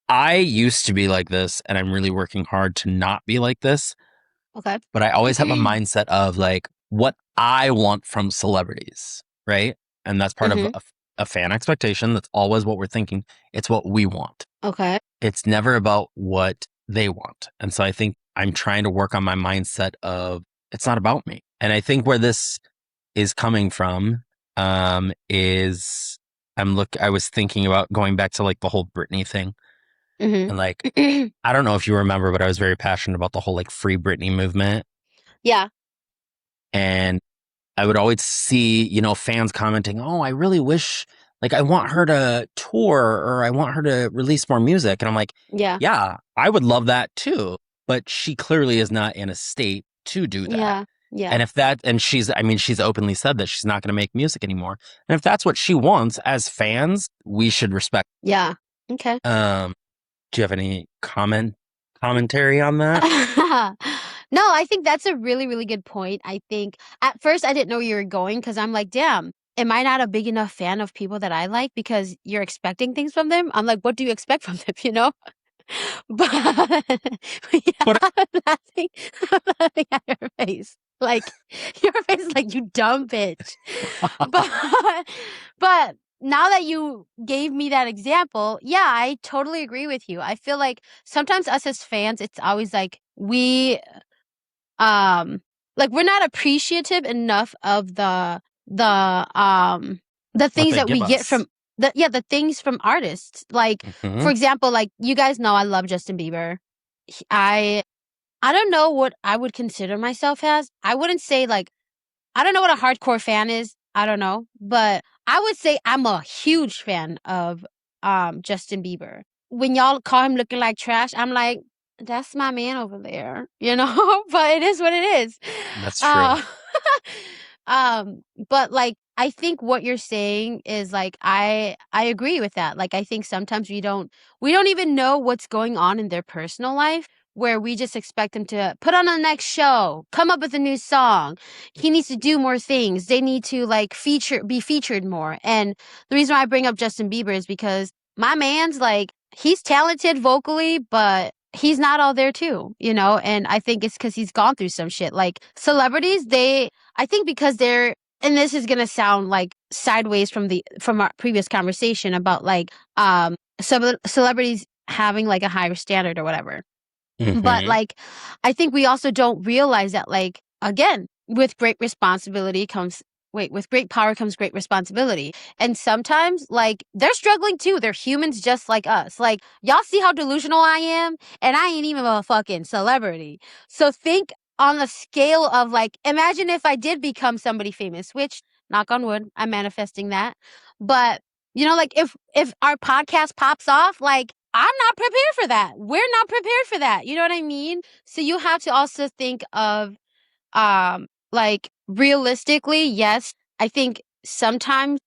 I used to be like this, and I'm really working hard to not be like this. Okay. But I always have a mindset of like what I want from celebrities, right? And that's part of Mm-hmm. a fan expectation. That's always what we're thinking. It's what we want. Okay. It's never about what they want. And so I think I'm trying to work on my mindset of it's not about me. And I think where this is coming from is I was thinking about going back to like the whole Britney thing. And like Mm-hmm. I don't know if you remember, but I was very passionate about the whole like free Britney movement. Yeah. And I would always see, fans commenting, "Oh, I really wish, like, I want her to tour or I want her to release more music." And I'm like, Yeah. yeah, I would love that too. But she clearly is not in a state to do that. Yeah. Yeah. And she's openly said that she's not going to make music anymore. And if that's what she wants as fans, we should respect. Yeah. Okay. Do you have any commentary on that? No, I think that's a really, really good point. I think at first I didn't know where you were going because I'm like, damn, am I not a big enough fan of people that I like because you're expecting things from them? I'm like, what do you expect from them, you know? But yeah, But I'm laughing, I'm laughing at your face. Like your face is like, you dumb bitch. But but now that you gave me that example, yeah, I totally agree with you. I feel like sometimes us as fans, it's always like um like we're not appreciative enough of the What things they that give we get us. from the things from artists. Like Hmm. for example, like you guys know I love Justin Bieber. I don't know what I would consider myself as. I wouldn't say like I don't know what a hardcore fan is. I don't know, but I would say I'm a huge fan of Justin Bieber. When y'all call him looking like trash, I'm like, that's my man over there, you know? But it is what it is. That's true. Uh but like I think what you're saying is like I agree with that. Like I think sometimes we don't even know what's going on in their personal life where we just expect them to put on the next show, come up with a new song. He needs to do more things. They need to like be featured more. And the reason why I bring up Justin Bieber is because my man's like he's talented vocally, but he's not all there too, you know? And I think it's because he's gone through some shit. Like celebrities, I think because they're and this is gonna sound like sideways from our previous conversation about like some celebrities having like a higher standard or whatever. But Hmm. like I think we also don't realize that like again, with great power comes great responsibility. And sometimes like they're struggling too. They're humans just like us. Like y'all see how delusional I am and I ain't even a fucking celebrity. So think on the scale of like imagine if I did become somebody famous, which knock on wood, I'm manifesting that. But you know like if our podcast pops off, like I'm not prepared for that. We're not prepared for that. You know what I mean? So you have to also think of like realistically, yes, I think sometimes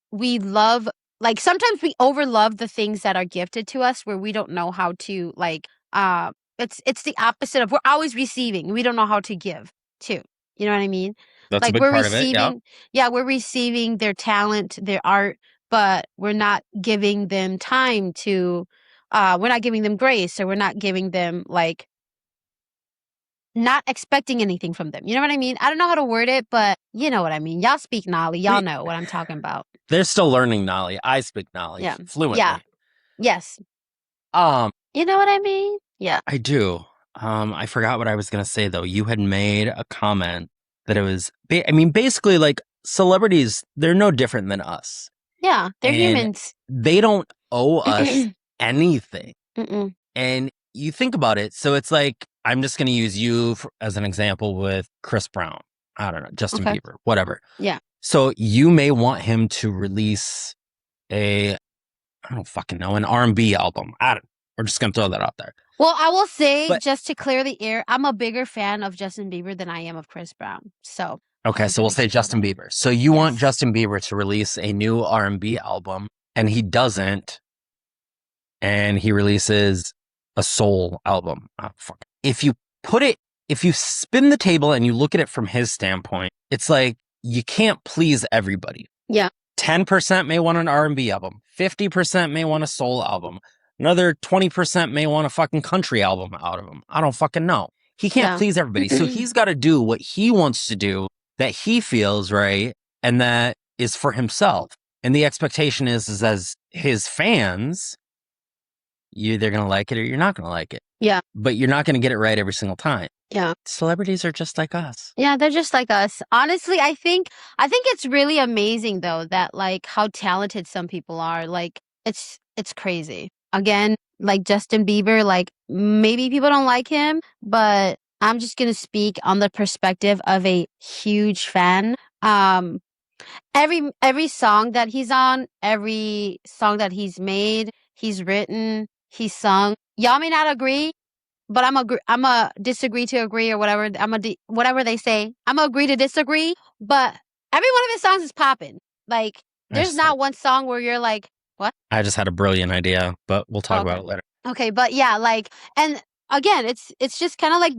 sometimes we overlove the things that are gifted to us where we don't know how to like it's the opposite of we're always receiving. We don't know how to give too. You know what I mean? That's a Like big part of it. Yeah. we're receiving their talent, their art, but we're not giving them time to we're not giving them grace or we're not giving them like not expecting anything from them. You know what I mean? I don't know how to word it, but you know what I mean. Y'all speak Nalee. Y'all We know what I'm talking about. they're still learning Nolly. I speak Nolly Yeah. Yeah. fluently. Yes. Um, You know what I mean? Yeah. I do. I forgot what I was gonna say though. You had made a comment that it was. I mean, basically, like celebrities, they're no different than us, Yeah. They're and humans. they don't owe us anything. Mm-mm. And you think about it, so it's like I'm just gonna use you as an example with Chris Brown. I don't know, Justin Okay. Bieber, whatever. Yeah. So you may want him to release I don't fucking know, an R&B album. I don't. We're just gonna throw that out there. Well, I will say, But just to clear the air, I'm a bigger fan of Justin Bieber than I am of Chris Brown. So I okay, just so we'll wanted say to throw Justin that out. Bieber. So you want Yes. Justin Bieber to release a new R&B album, and he doesn't, and he releases a soul album. Oh, fuck. If you spin the table and you look at it from his standpoint, it's like you can't please everybody. Yeah. 10% may want an R&B album. 50% may want a soul album. Another 20% may want a fucking country album out of him. I don't fucking know. He can't Yeah. please everybody. So he's got to do what he wants to do that he feels right and that is for himself. And the expectation is as his fans, you're either going to like it or you're not going to like it. Yeah. But you're not going to get it right every single time. Yeah. Celebrities are just like us. Yeah, they're just like us. Honestly, I think it's really amazing though that like how talented some people are. Like it's crazy. Again, like Justin Bieber, like maybe people don't like him, but I'm just going to speak on the perspective of a huge fan. Um every song that he's on, every song that he's made, he's written, he's sung. Y'all may not agree, but I'm a disagree to agree or whatever. Whatever they say. I'm a agree to disagree. But every one of his songs is popping. Like I there's just had not one song where you're like, what? I just had a brilliant idea, but we'll talk Oh, about okay. it later. Okay, but yeah, like, and again, it's just kind of like,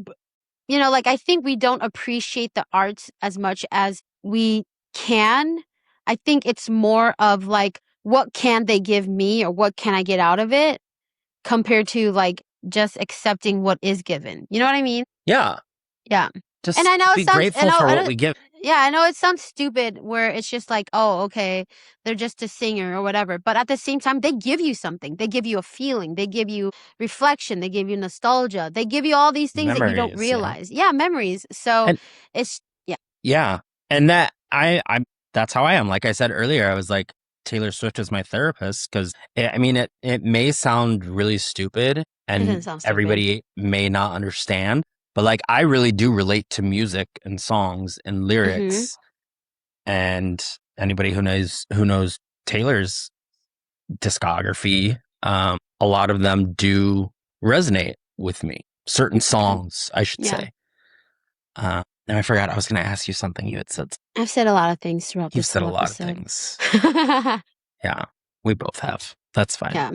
you know, like I think we don't appreciate the arts as much as we can. I think it's more of like, what can they give me or what can I get out of it compared to like just accepting what is given. You know what I mean? Yeah. Yeah. Just and I know be it sounds, grateful for what we give. yeah, I know it sounds stupid where it's just like, oh, okay, they're just a singer or whatever. But at the same time, they give you something. They give you a feeling. They give you reflection. They give you nostalgia. They give you all these things that you don't Memories, yeah. realize. Yeah, memories. So And it's, yeah. yeah. And that that's how I am. Like I said earlier, I was like, Taylor Swift is my therapist because I mean, it may sound really stupid It doesn't and sound stupid. everybody may not understand, but like I really do relate to music and songs and lyrics. And anybody who knows Taylor's discography, a lot of them do resonate with me. Certain songs, I should say. Now I forgot I was going to ask you something. You had said. I've said a lot of things throughout You've this said a whole lot episode. of things. Yeah, we both have. That's fine. Yeah.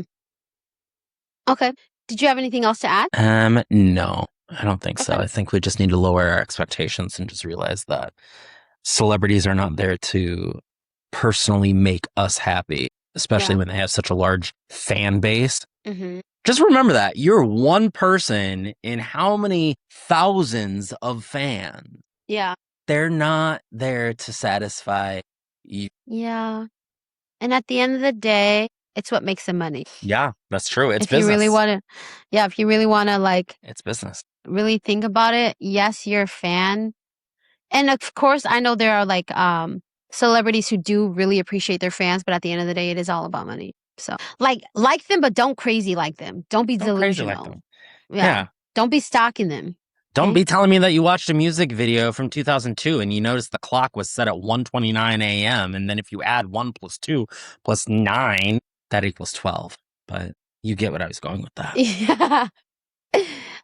Okay. Did you have anything else to add? No, I don't think so. Okay. I think we just need to lower our expectations and just realize that celebrities are not there to personally make us happy, especially when they have such a large fan base. Just remember that you're one person in how many thousands of fans. Yeah. They're not there to satisfy you. Yeah. And at the end of the day, it's what makes them money. Yeah, that's true. It's if business. You really wanna, yeah, if you really want to like, it's business. Really think about it. Yes, you're a fan. And of course, I know there are like celebrities who do really appreciate their fans, but at the end of the day, it is all about money. So like them, but don't crazy like them. Don't be delusional. Like them. Yeah. Don't be stalking them. Don't be telling me that you watched a music video from 2002 and you noticed the clock was set at 1:29 a.m. And then if you add 1 + 2 + 9, that equals 12. But you get what I was going with that. Yeah.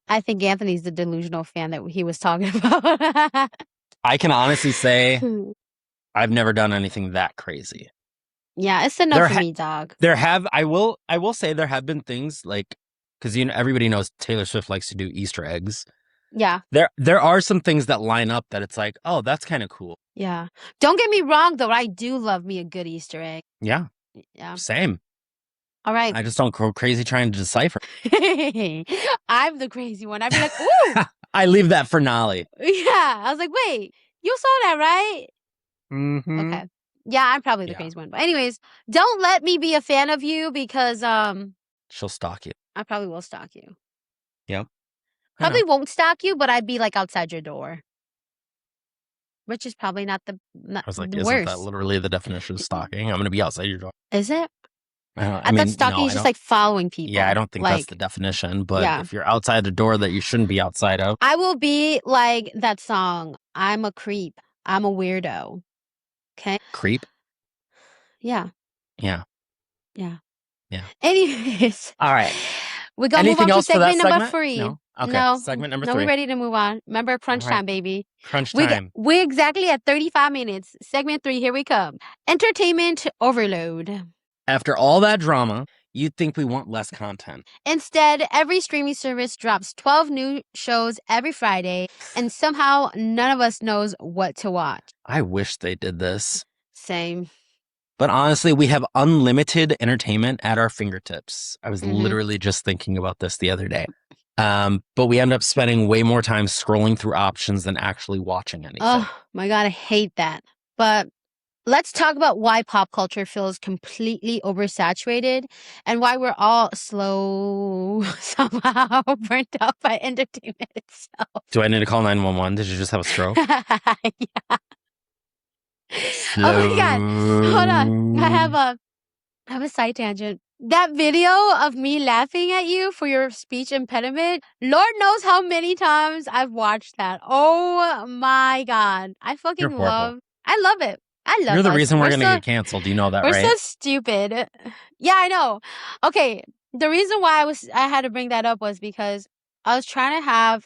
I think Anthony's the delusional fan that he was talking about. I can honestly say I've never done anything that crazy. Yeah, it's enough for me, dog. I will say there have been things like, because everybody knows Taylor Swift likes to do Easter eggs. Yeah. There are some things that line up that it's like, oh, that's kind of cool. Yeah. Don't get me wrong, though. I do love me a good Easter egg. Yeah. Yeah. Same. All right. I just don't go crazy trying to decipher. I'm the crazy one. I'd be like, ooh. I leave that for Nalee. Yeah. I was like, wait, you saw that, right? Mm-hmm. Okay. Yeah, I'm probably the crazy one. But anyways, don't let me be a fan of you because she'll stalk you. I probably will stalk you. Yep. Probably won't stalk you, but I'd be like outside your door. Which is probably not the I was like, isn't that literally the definition of stalking? I'm going to be outside your door. Is it? I mean, thought stalking is just like following people. Yeah, I don't think that's the definition. But if you're outside the door that you shouldn't be outside of, I will be like that song. I'm a creep. I'm a weirdo. Okay. Creep. Yeah. Yeah. Yeah. Yeah. Anyways. All right. We're going to move on to segment number 3. No. Okay. Segment number 3. No, we're ready to move on. Remember, crunch time, baby. Crunch time. We're exactly at 35 minutes. Segment 3, here we come. Entertainment overload. After all that drama, you'd think we want less content. Instead, every streaming service drops 12 new shows every Friday, and somehow none of us knows what to watch. I wish they did this. Same. But honestly, we have unlimited entertainment at our fingertips. I was literally just thinking about this the other day. But we end up spending way more time scrolling through options than actually watching anything. Oh my God, I hate that. But let's talk about why pop culture feels completely oversaturated and why we're all somehow burnt out by entertainment itself. Do I need to call 911? Did you just have a stroke? Yeah. Oh my God. Hold on. I have a side tangent. That video of me laughing at you for your speech impediment, Lord knows how many times I've watched that. Oh my God. I love it. You're the reason we're going to get canceled. You know that, right? We're so stupid. Yeah, I know. Okay. The reason why I had to bring that up was because I was trying to have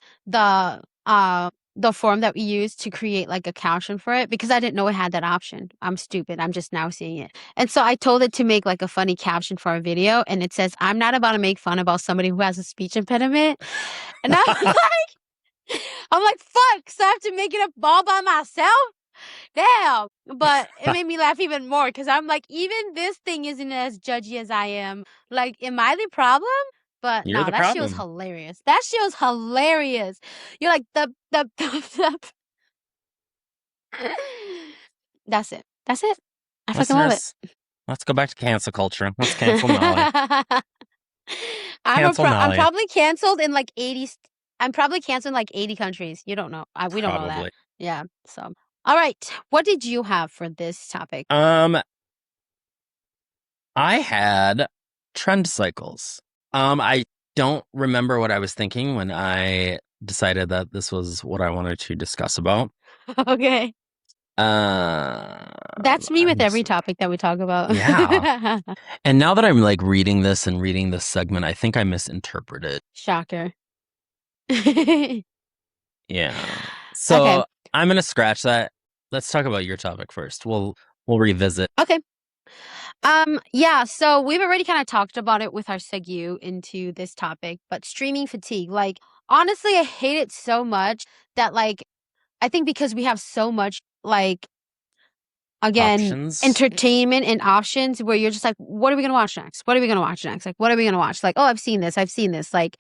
the form that we used to create like a caption for it because I didn't know it had that option. I'm stupid. I'm just now seeing it. And so I told it to make like a funny caption for our video. And it says, I'm not about to make fun about somebody who has a speech impediment. And I'm like, fuck. So I have to make it up all by myself? Damn. But it made me laugh even more because I'm like, even this thing isn't as judgy as I am. Like, am I the problem? But You're no, the that shit was problem. hilarious. That shit was hilarious. You're like the. That's it. That's it. I fucking love it. Listeners, let's go back to cancel culture. Let's cancel Nalee. Cancel I'm Nalee. probably canceled in like 80. I'm probably canceled in like 80 countries. You don't know. We don't know that. Probably. Yeah. So, all right. What did you have for this topic? I had trend cycles. I don't remember what I was thinking when I decided that this was what I wanted to discuss about. Okay. That's me with every topic that we talk about. Yeah. And now that I'm like reading this and reading this segment, I think I misinterpreted. Shocker. Yeah. So Okay. I'm gonna scratch that. Let's talk about your topic first. We'll revisit. Okay. Yeah, so we've already kind of talked about it with our segue into this topic, but streaming fatigue, like, honestly, I hate it so much that, like, I think because we have so much, like, again, Options. entertainment and options where you're just like, what are we gonna watch next? What are we gonna watch next? Like, what are we gonna watch? Like, oh, I've seen this, like,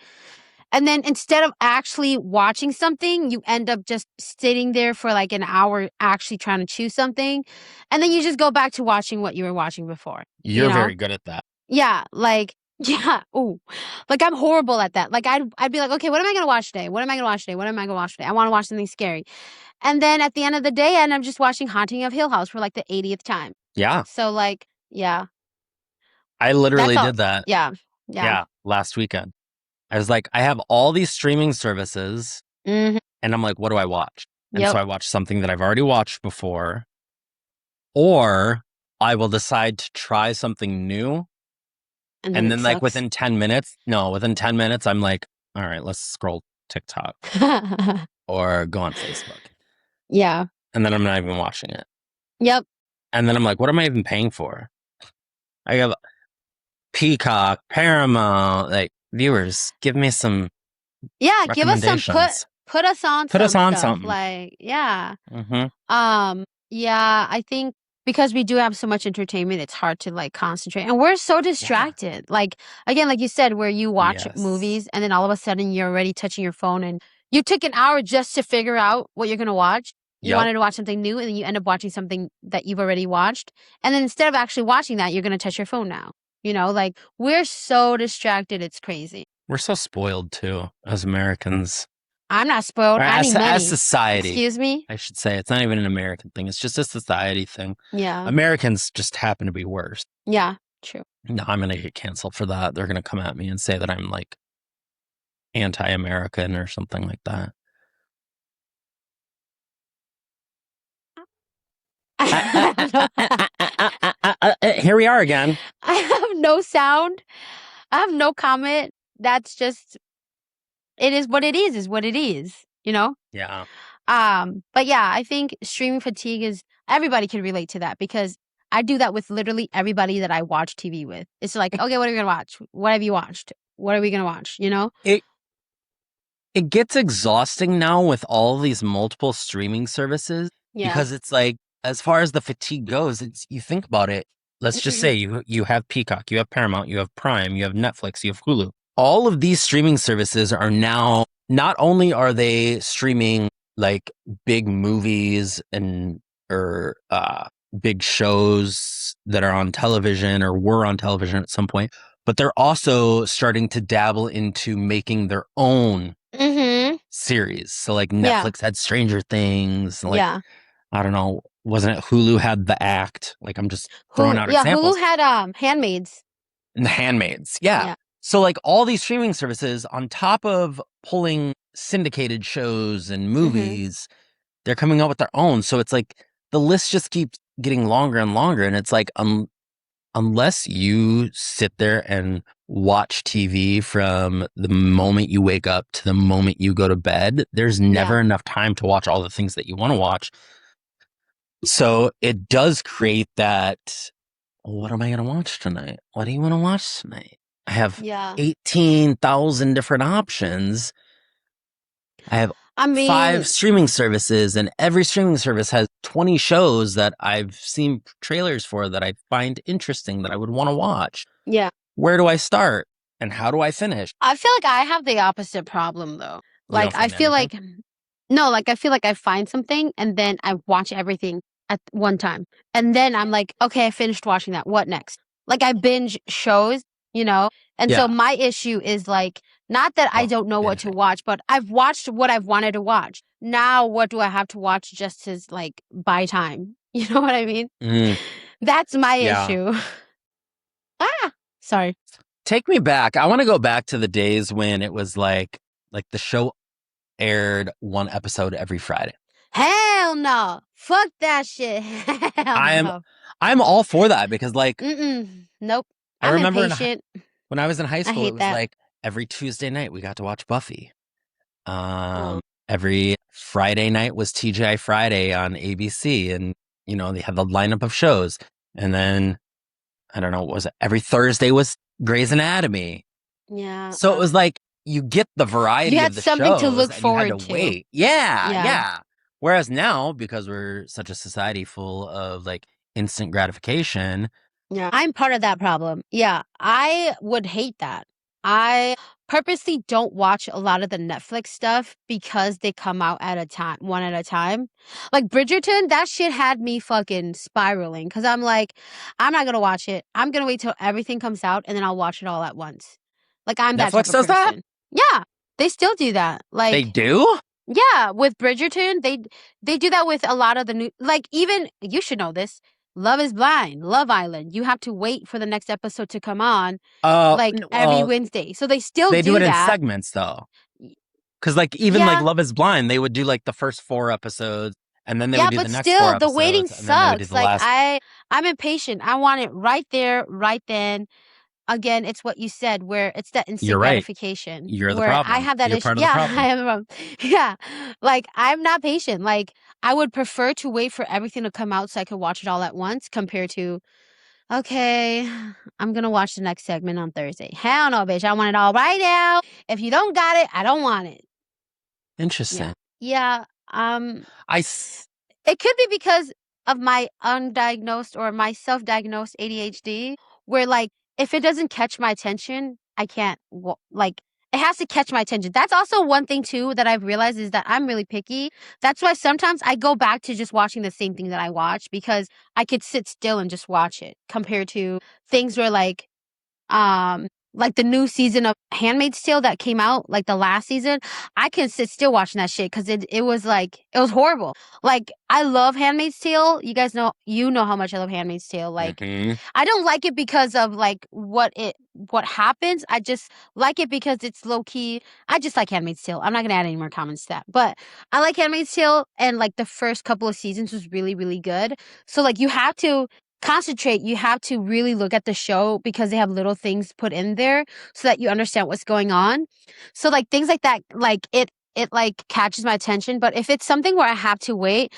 and then instead of actually watching something, you end up just sitting there for like an hour actually trying to choose something. And then you just go back to watching what you were watching before. You're very good at that. Yeah, like, yeah, ooh. Like, I'm horrible at that. Like, I'd be like, "Okay, what am I gonna watch today? What am I gonna watch today? What am I gonna watch today? I wanna watch something scary." And then at the end of the day, I end up just watching Haunting of Hill House for, like, the 80th time. Yeah. So, like, yeah. I literally did that. Yeah. Yeah. Last weekend. I was like, I have all these streaming services, Mhm. and I'm like, what do I watch? And Yep. so I watch something that I've already watched before, or I will decide to try something new. And then like within 10 minutes, I'm like, all right, let's scroll TikTok or go on Facebook. Yeah. And then I'm not even watching it. Yep. And then I'm like, what am I even paying for? I have Peacock, Paramount, like viewers, give me some give us some put us on Put some us on stuff. something. Like, yeah. Mm-hmm. Yeah, I think because we do have so much entertainment, it's hard to like concentrate. And we're so distracted. Like, again, like you said, where you watch movies and then all of a sudden you're already touching your phone and you took an hour just to figure out what you're gonna watch. You wanted to watch something new and then you end up watching something that you've already watched. And then instead of actually watching that, you're gonna touch your phone now. You know, like we're so distracted, it's crazy. We're so spoiled too, as Americans. I'm not spoiled. As society. Excuse me? I should say it's not even an American thing. It's just a society thing. Yeah. Americans just happen to be worse. Yeah, true. No, I'm going to get canceled for that. They're going to come at me and say that I'm like anti-American or something like that. Here we are again. I have no sound. I have no comment. That's just, it is what it is what it is, you know? Yeah. But yeah, I think streaming fatigue is, everybody can relate to that because I do that with literally everybody that I watch TV with. It's like, okay, what are we gonna watch? What have you watched? What are we gonna watch? You know? It gets exhausting now with all these multiple streaming services because it's like, as far as the fatigue goes, it's, you think about it. Let's just say you have Peacock, you have Paramount, you have Prime, you have Netflix, you have Hulu. All of these streaming services are now, not only are they streaming like big movies and or big shows that are on television or were on television at some point, but they're also starting to dabble into making their own series. So like Netflix had Stranger Things. Like, I don't know, wasn't it Hulu had The Act? Like, I'm just throwing out examples. Hulu had Handmaids. And The Handmaids. Yeah. So like all these streaming services on top of pulling syndicated shows and movies, they're coming out with their own. So it's like the list just keeps getting longer and longer. And it's like, unless you sit there and watch TV from the moment you wake up to the moment you go to bed, there's never enough time to watch all the things that you want to watch. So it does create that, what am I going to watch tonight? What do you want to watch tonight? I have 18,000 different options. I have 5 streaming services, and every streaming service has 20 shows that I've seen trailers for that I find interesting that I would want to watch. Yeah. Where do I start? And how do I finish? I feel like I have the opposite problem though. You don't Like I find feel anything? like no, like I feel like I find something and then I watch everything at one time. And then I'm like, okay, I finished watching that. What next? Like I binge shows, you know? And so Yeah. my issue is like not that I Oh, don't know what to binging. watch, but I've watched what I've wanted to watch. Now what do I have to watch just as like buy time? You know what I mean? Mm, That's my yeah. issue. Ah, sorry. Take me back. I want to go back to the days when it was like the show aired one episode every Friday. Hell no. Fuck that shit. Hell I'm no. I'm all for that because like Nope. I I'm remember impatient. when I was in high I school, it hate was that. like every Tuesday night we got to watch Buffy. Oh. Every Friday night was TGI Friday on ABC, and they had the lineup of shows. And then I don't know, what was it? Every Thursday was Grey's Anatomy. Yeah. So it was like you get the You variety had of the something to shows look and you had to forward to. wait. Yeah, Yeah. yeah. Whereas now, because we're such a society full of like instant gratification. Yeah. I'm part of that problem. Yeah. I would hate that. I purposely don't watch a lot of the Netflix stuff because they come out at a time, one at a time. Like Bridgerton, that shit had me fucking spiraling because I'm like, I'm not going to watch it. I'm going to wait till everything comes out and then I'll watch it all at once. Like I'm that type Netflix of does that? person. Yeah. They still do that. They Like, do? yeah, with Bridgerton, they do that with a lot of the new like even you should know this. Love is Blind, Love Island. You have to wait for the next episode to come on like every Well, Wednesday. So they still they do do it in that. segments though. Because like even like Yeah. Love is Blind, they would do like the first 4 episodes, and then they would Yeah, do the but next four still the waiting episodes, and then they would do sucks. the Like last. I'm impatient. I want it right there, right then. Again, it's what you said where it's that You're instant right. gratification You're the where I problem. have that You're issue. part of the Yeah, I problem. am. Yeah. Like I'm not patient. Like I would prefer to wait for everything to come out so I could watch it all at once compared to okay, I'm gonna watch the next segment on Thursday. Hell no, bitch. I want it all right now. If you don't got it, I don't want it. Yeah. Interesting. Yeah. I s- It could be because of my undiagnosed or my self-diagnosed ADHD, where like if it doesn't catch my attention, I can't like it has to catch my attention. That's also one thing too that I've realized is that I'm really picky. That's why sometimes I go back to just watching the same thing that I watch because I could sit still and just watch it compared to things where like the new season of Handmaid's Tale that came out, like the last season, I can sit still watching that shit because it was like it was horrible. Like I love Handmaid's Tale. You know how much I love Handmaid's Tale. Like mhm. I don't like it because of like what happens. I just like it because it's low key. I just like Handmaid's Tale. I'm not gonna add any more comments to that, but I like Handmaid's Tale, and like the first couple of seasons was really really good. So like you have to concentrate. You have to really look at the show because they have little things put in there so that you understand what's going on. So like things like that, like it like catches my attention. But if it's something where I have to wait,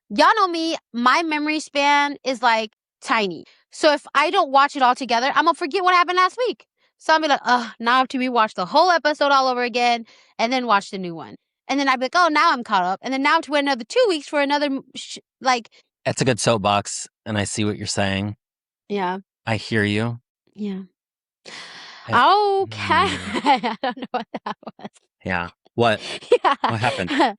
y'all know me, my memory span is like tiny. So if I don't watch it all together, I'm gonna forget what happened last week. So I'll be like, now I have to rewatch the whole episode all over again and then watch the new one. And then I'd be like, oh, now I'm caught up. And then now I have to wait another 2 weeks for another, like, It's a good soapbox, and I see what you're saying. yeah, I hear you. yeah. I, Okay. mm, I don't know what that was. yeah. What? Yeah. What happened?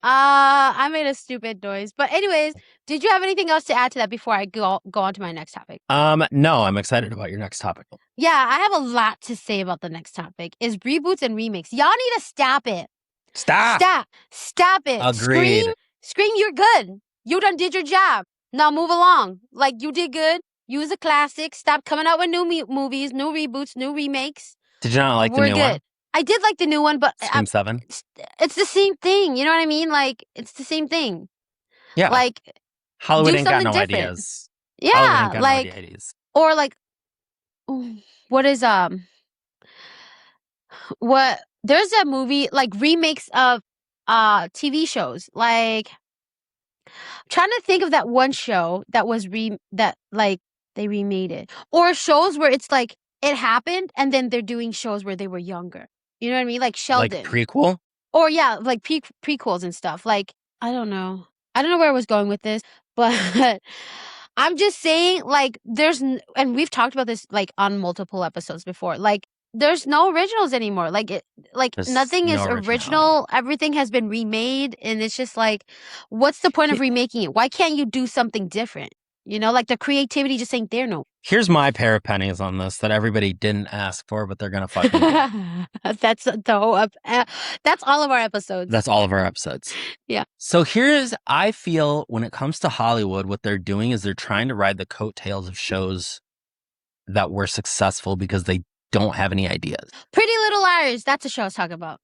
I made a stupid noise. But anyways, did you have anything else to add to that before I go on to my next topic? No, I'm excited about your next topic. Yeah, I have a lot to say about the next topic. Is reboots and remakes. Y'all need to stop it. Stop. Stop it. Agreed. Scream, you're good. You done did your job. Now move along. Like you did good. Use a classic. Stop coming out with new movies, new reboots, new remakes. Did you not like the We're new good. one? I did like the new one, but Scream 7? it's the same thing. You know what I mean? Like it's the same thing. Yeah. Like Hollywood do ain't got something no different. ideas. Hollywood ain't Yeah, got no like ideas. or like what is what there's a movie like remakes of TV shows. Like trying to think of that one show that was that like they remade it. Or shows where it's like it happened and then they're doing shows where they were younger. You know what I mean? Like Like Sheldon. prequel? Or yeah, like prequels and stuff. Like I don't know. I don't know where I was going with this, but I'm just saying like and we've talked about this like on multiple episodes before. Like there's no originals anymore. Like There's nothing no is originality. original. Everything has been remade, and it's just like, what's the point of remaking it? Why can't you do something different? You know, like the creativity just ain't there no. Here's my pair of pennies on this that everybody didn't ask for, but they're gonna fucking get. That's the whole that's all of our episodes. That's all of our episodes. Yeah. So I feel when it comes to Hollywood, what they're doing is they're trying to ride the coattails of shows that were successful because they don't have any ideas. Pretty Little Liars. That's a show I was talking about.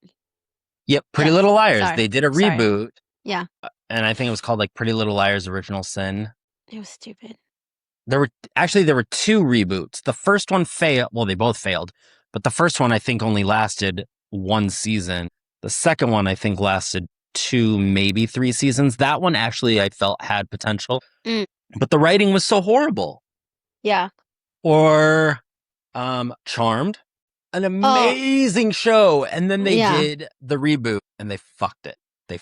Yep, Pretty Yes. Little Liars. Sorry. They did a reboot. Yeah. And I think it was called like Pretty Little Liars Original Sin. It was stupid. There were two reboots. The first one failed. Well, they both failed, but the first one I think only lasted one season. The second one I think lasted 2, maybe 3 seasons. That one actually I felt had potential, but the writing was so horrible. Yeah. Or Charmed, an amazing show, and then they did the reboot and they fucked it. They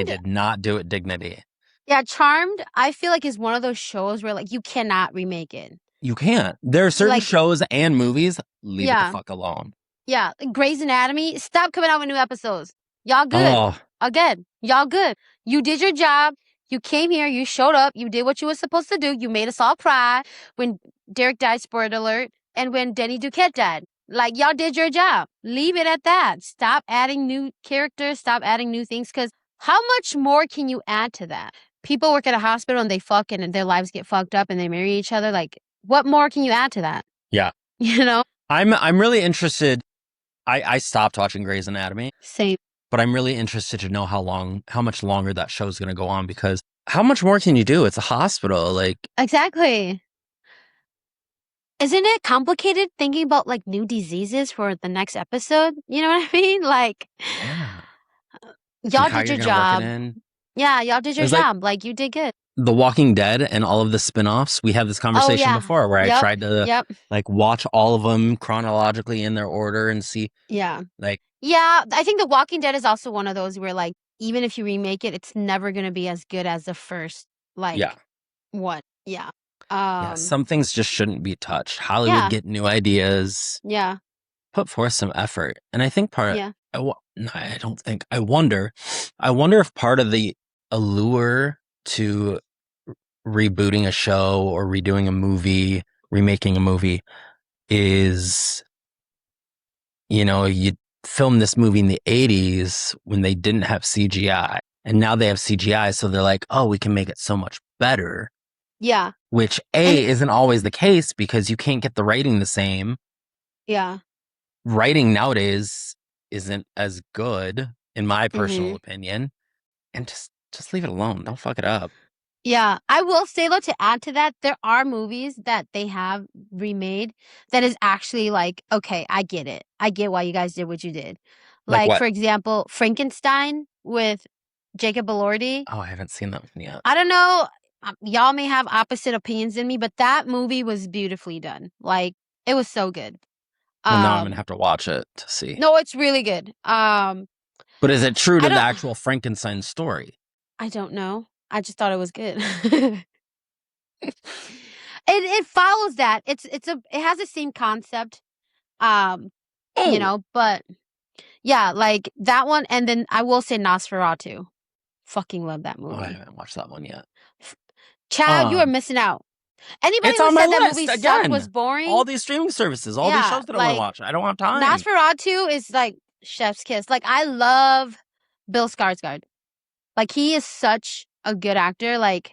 did not do it dignity. Yeah, Charmed, I feel like is one of those shows where like you cannot remake it. You can't. There are certain shows and movies, leave it the fuck alone. Yeah, Grey's Anatomy, stop coming out with new episodes. Y'all good. Oh. Again, y'all good. You did your job. You came here, you showed up, you did what you were supposed to do. You made us all cry when Derek died, spoiler alert, and when Denny Duquette died. Like, y'all did your job. Leave it at that. Stop adding new characters, stop adding new things, because how much more can you add to that? People work at a hospital and they fuck and their lives get fucked up and they marry each other. Like, what more can you add to that? Yeah. You know? I'm really interested. I stopped watching Grey's Anatomy. Same. But I'm really interested to know how much longer that show's going to go on, because how much more can you do? It's a hospital. Like, exactly. Isn't it complicated thinking about like new diseases for the next episode? You know what I mean? Like, yeah. Y'all did your job. Yeah, y'all did your job. Like, you did good. The Walking Dead and all of the spin-offs, we had this conversation before where I tried to like watch all of them chronologically in their order and see. Yeah. Like, yeah, I think The Walking Dead is also one of those where like even if you remake it, it's never going to be as good as the first one. Yeah. Some things just shouldn't be touched. Hollywood get new ideas. Yeah. Put forth some effort. And I think I wonder if part of the allure to rebooting a show or redoing a movie, remaking a movie is, you film this movie in the 80s when they didn't have CGI, and now they have CGI. So they're like, oh, we can make it so much better. Yeah. Which isn't always the case because you can't get the writing the same. Yeah. Writing nowadays isn't as good, in my personal opinion. And just leave it alone. Don't fuck it up. Yeah. I will say, though, to add to that, there are movies that they have remade that is actually like, okay, I get it. I get why you guys did what you did. Like for example, Frankenstein with Jacob Elordi. Oh, I haven't seen that one yet. I don't know. Y'all may have opposite opinions than me, but that movie was beautifully done. Like, it was so good. Well, now I'm going to have to watch it to see. No, it's really good. But is it true to the actual Frankenstein story? I don't know. I just thought it was good. It follows that. It has the same concept. But yeah, like that one, and then I will say Nosferatu. Fucking love that movie. Oh, I haven't watched that one yet. Chad, you are missing out. Anybody who said that movie sucked was boring. All these streaming services, all these shows that I want to watch. I don't have time. Nosferatu is like chef's kiss. Like, I love Bill Skarsgård. Like, he is such a good actor. Like,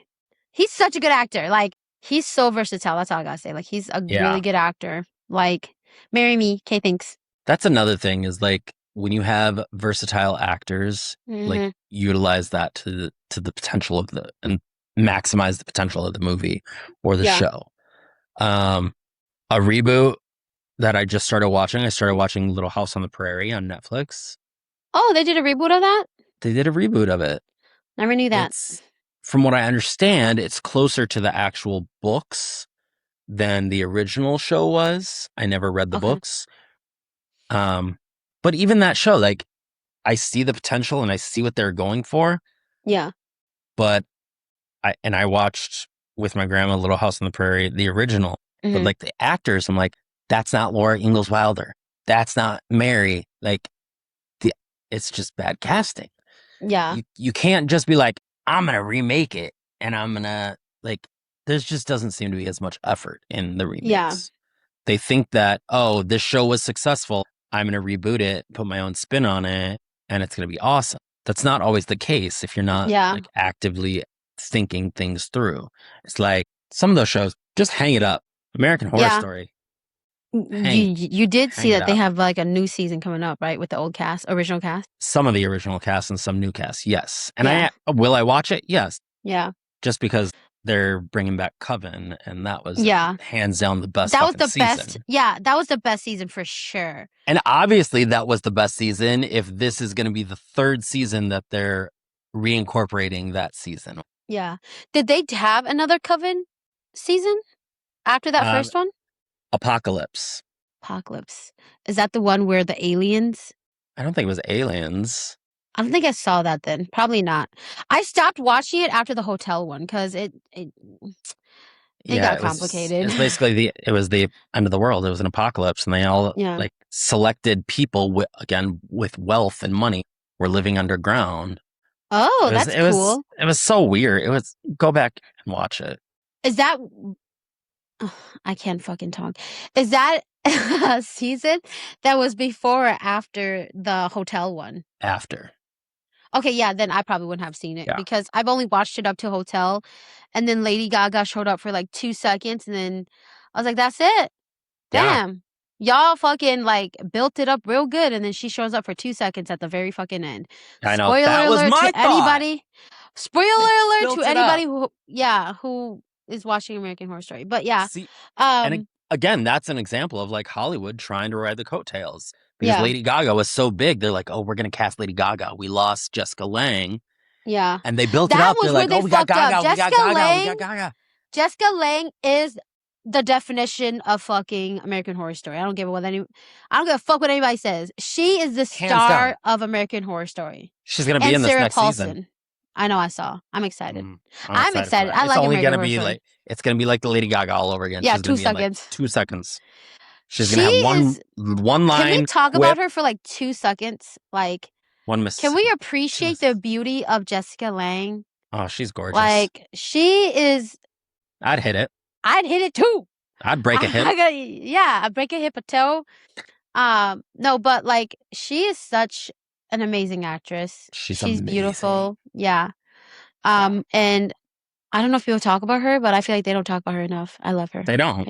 he's such a good actor. Like, he's so versatile. That's all I gotta say. Like, he's a really good actor. Like, marry me. Okay, thanks. That's another thing is like when you have versatile actors, like utilize that to the potential of and maximize the potential of the movie or the show. A reboot that I just started watching. I started watching Little House on the Prairie on Netflix. Oh, they did a reboot of that? They did a reboot of it. Never knew that. From what I understand, it's closer to the actual books than the original show was. I never read the books. But even that show, like, I see the potential and I see what they're going for. Yeah. But I watched with my grandma Little House on the Prairie, the original. But like the actors, I'm like, that's not Laura Ingalls Wilder. that's not Mary. Like, it's just bad casting. Yeah. You can't just be like, I'm gonna remake it and I'm gonna like. There just doesn't seem to be as much effort in the remakes. Yeah. They think that, oh, this show was successful, I'm gonna reboot it, put my own spin on it, and it's gonna be awesome. That's not always the case if you're not like actively thinking things through. It's like some of those shows, just hang it up. American Horror Story. You did see that they have like a new season coming up, right? With the old cast, original cast? Some of the original cast and some new cast, yes. And will I watch it? Yes. Yeah. Just because they're bringing back Coven, and that was hands down the best that was the season. Best. Yeah, that was the best season for sure. And obviously that was the best season if this is going to be the third season that they're reincorporating that season. Yeah. Did they have another Coven season after that first one? Apocalypse. Is that the one where the aliens? I don't think it was aliens. I don't think I saw that then. Probably not. I stopped watching it after the hotel one because it got complicated. It was basically it was the end of the world. It was an apocalypse, and they all like selected people with wealth and money were living underground. Oh, that's cool. It was so weird. It was go back and watch it. Is that? Oh, I can't fucking talk. Is that a season that was before or after the hotel one? After. Okay, yeah, then I probably wouldn't have seen it because I've only watched it up to hotel, and then Lady Gaga showed up for like 2 seconds, and then I was like, "That's it, damn." Y'all fucking like built it up real good, and then she shows up for 2 seconds at the very fucking end. I know. Spoiler alert to anybody. Spoiler alert to anybody who is watching American Horror Story. But yeah. See, and again, that's an example of like Hollywood trying to ride the coattails. Because Lady Gaga was so big, they're like, oh, we're going to cast Lady Gaga. We lost Jessica Lange. Yeah. And they built it up. They're like, oh, we got Gaga, we got Gaga. Jessica Lange is the definition of fucking American Horror Story. I don't give a fuck what anybody says. She is the star of American Horror Story. She's going to be in this next season. I know, I saw. I'm excited. I'm excited. I like American Horror Story. It's going to be like the Lady Gaga all over again. Yeah, 2 seconds. 2 seconds. She's going to have one line. Can we talk about her for like 2 seconds? Like, one miss. Can we appreciate the beauty of Jessica Lange? Oh, she's gorgeous. Like, she is. I'd hit it. I'd hit it too. I'd break a hip. I'd break a hip, a toe. No, but like, she is such an amazing actress. She's beautiful. Yeah. And I don't know if people talk about her, but I feel like they don't talk about her enough. I love her. They don't.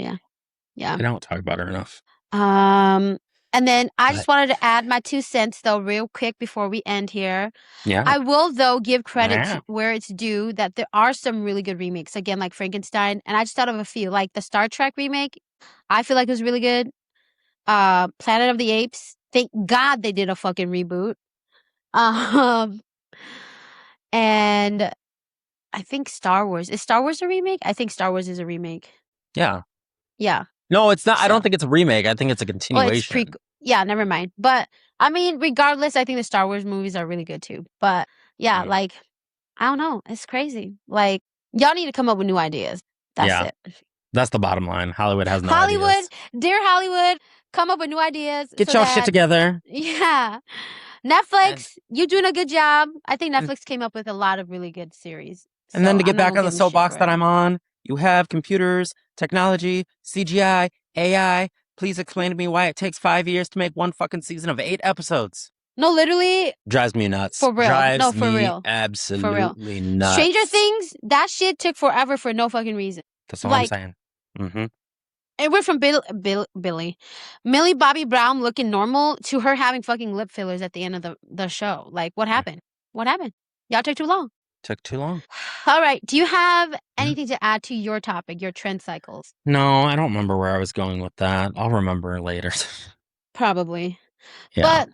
Yeah. They don't talk about her enough. And then I just wanted to add my 2 cents though, real quick before we end here. Yeah. I will though give credit to where it's due that there are some really good remakes. Again, like Frankenstein, and I just thought of a few, like the Star Trek remake. I feel like it was really good. Planet of the Apes. Thank God they did a fucking reboot. And I think Star Wars. Is Star Wars a remake? I think Star Wars is a remake. Yeah. Yeah. No, it's not. So, I don't think it's a remake. I think it's a continuation. Yeah, never mind. But, I mean, regardless, I think the Star Wars movies are really good too. But, yeah, like, I don't know. It's crazy. Like, y'all need to come up with new ideas. That's it. That's the bottom line. Hollywood has no ideas. Dear Hollywood, come up with new ideas. Get your shit together. Yeah. Netflix, you're doing a good job. I think Netflix came up with a lot of really good series. And then to get back on the soapbox that I'm on, you have computers, technology, CGI, AI. Please explain to me why it takes 5 years to make one fucking season of 8 episodes. No, literally. Drives me nuts. For real. Drives for me real. absolutely nuts. Stranger Things, that shit took forever for no fucking reason. That's all I'm saying. Mm-hmm. It went from Millie Bobby Brown looking normal to her having fucking lip fillers at the end of the show. Like, what happened? What happened? Y'all took too long. Took too long. All right. Do you have anything to add to your topic, your trend cycles? No, I don't remember where I was going with that. I'll remember later. Probably. Yeah. But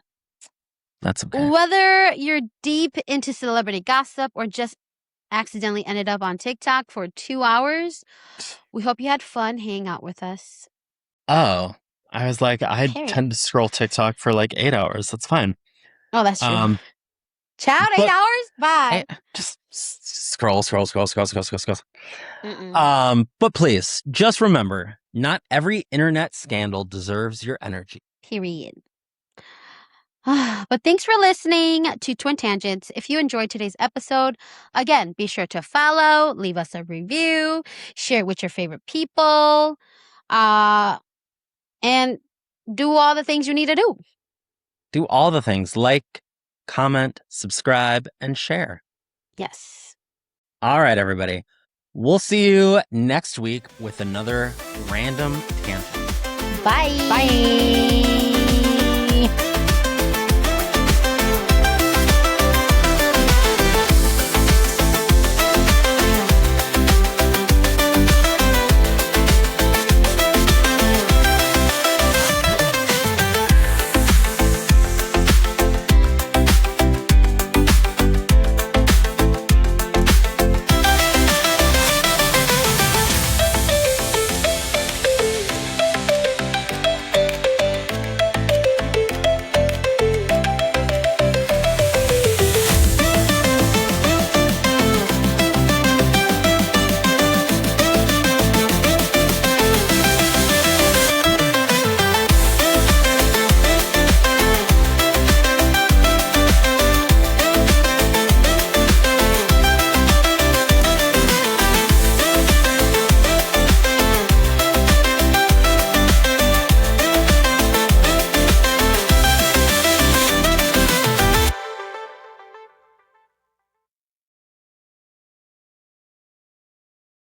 that's okay. Whether you're deep into celebrity gossip or just accidentally ended up on TikTok for 2 hours, we hope you had fun hanging out with us. Oh, I was like, I tend to scroll TikTok for like 8 hours. That's fine. Oh, that's true. Ciao, 8 hours? Bye. Just scroll. But please, just remember, not every internet scandal deserves your energy. Period. But thanks for listening to Twin Tangents. If you enjoyed today's episode, again, be sure to follow, leave us a review, share it with your favorite people, and do all the things you need to do. Do all the things, like, comment, subscribe, and share. Yes. All right, everybody. We'll see you next week with another random tangent. Bye. Bye.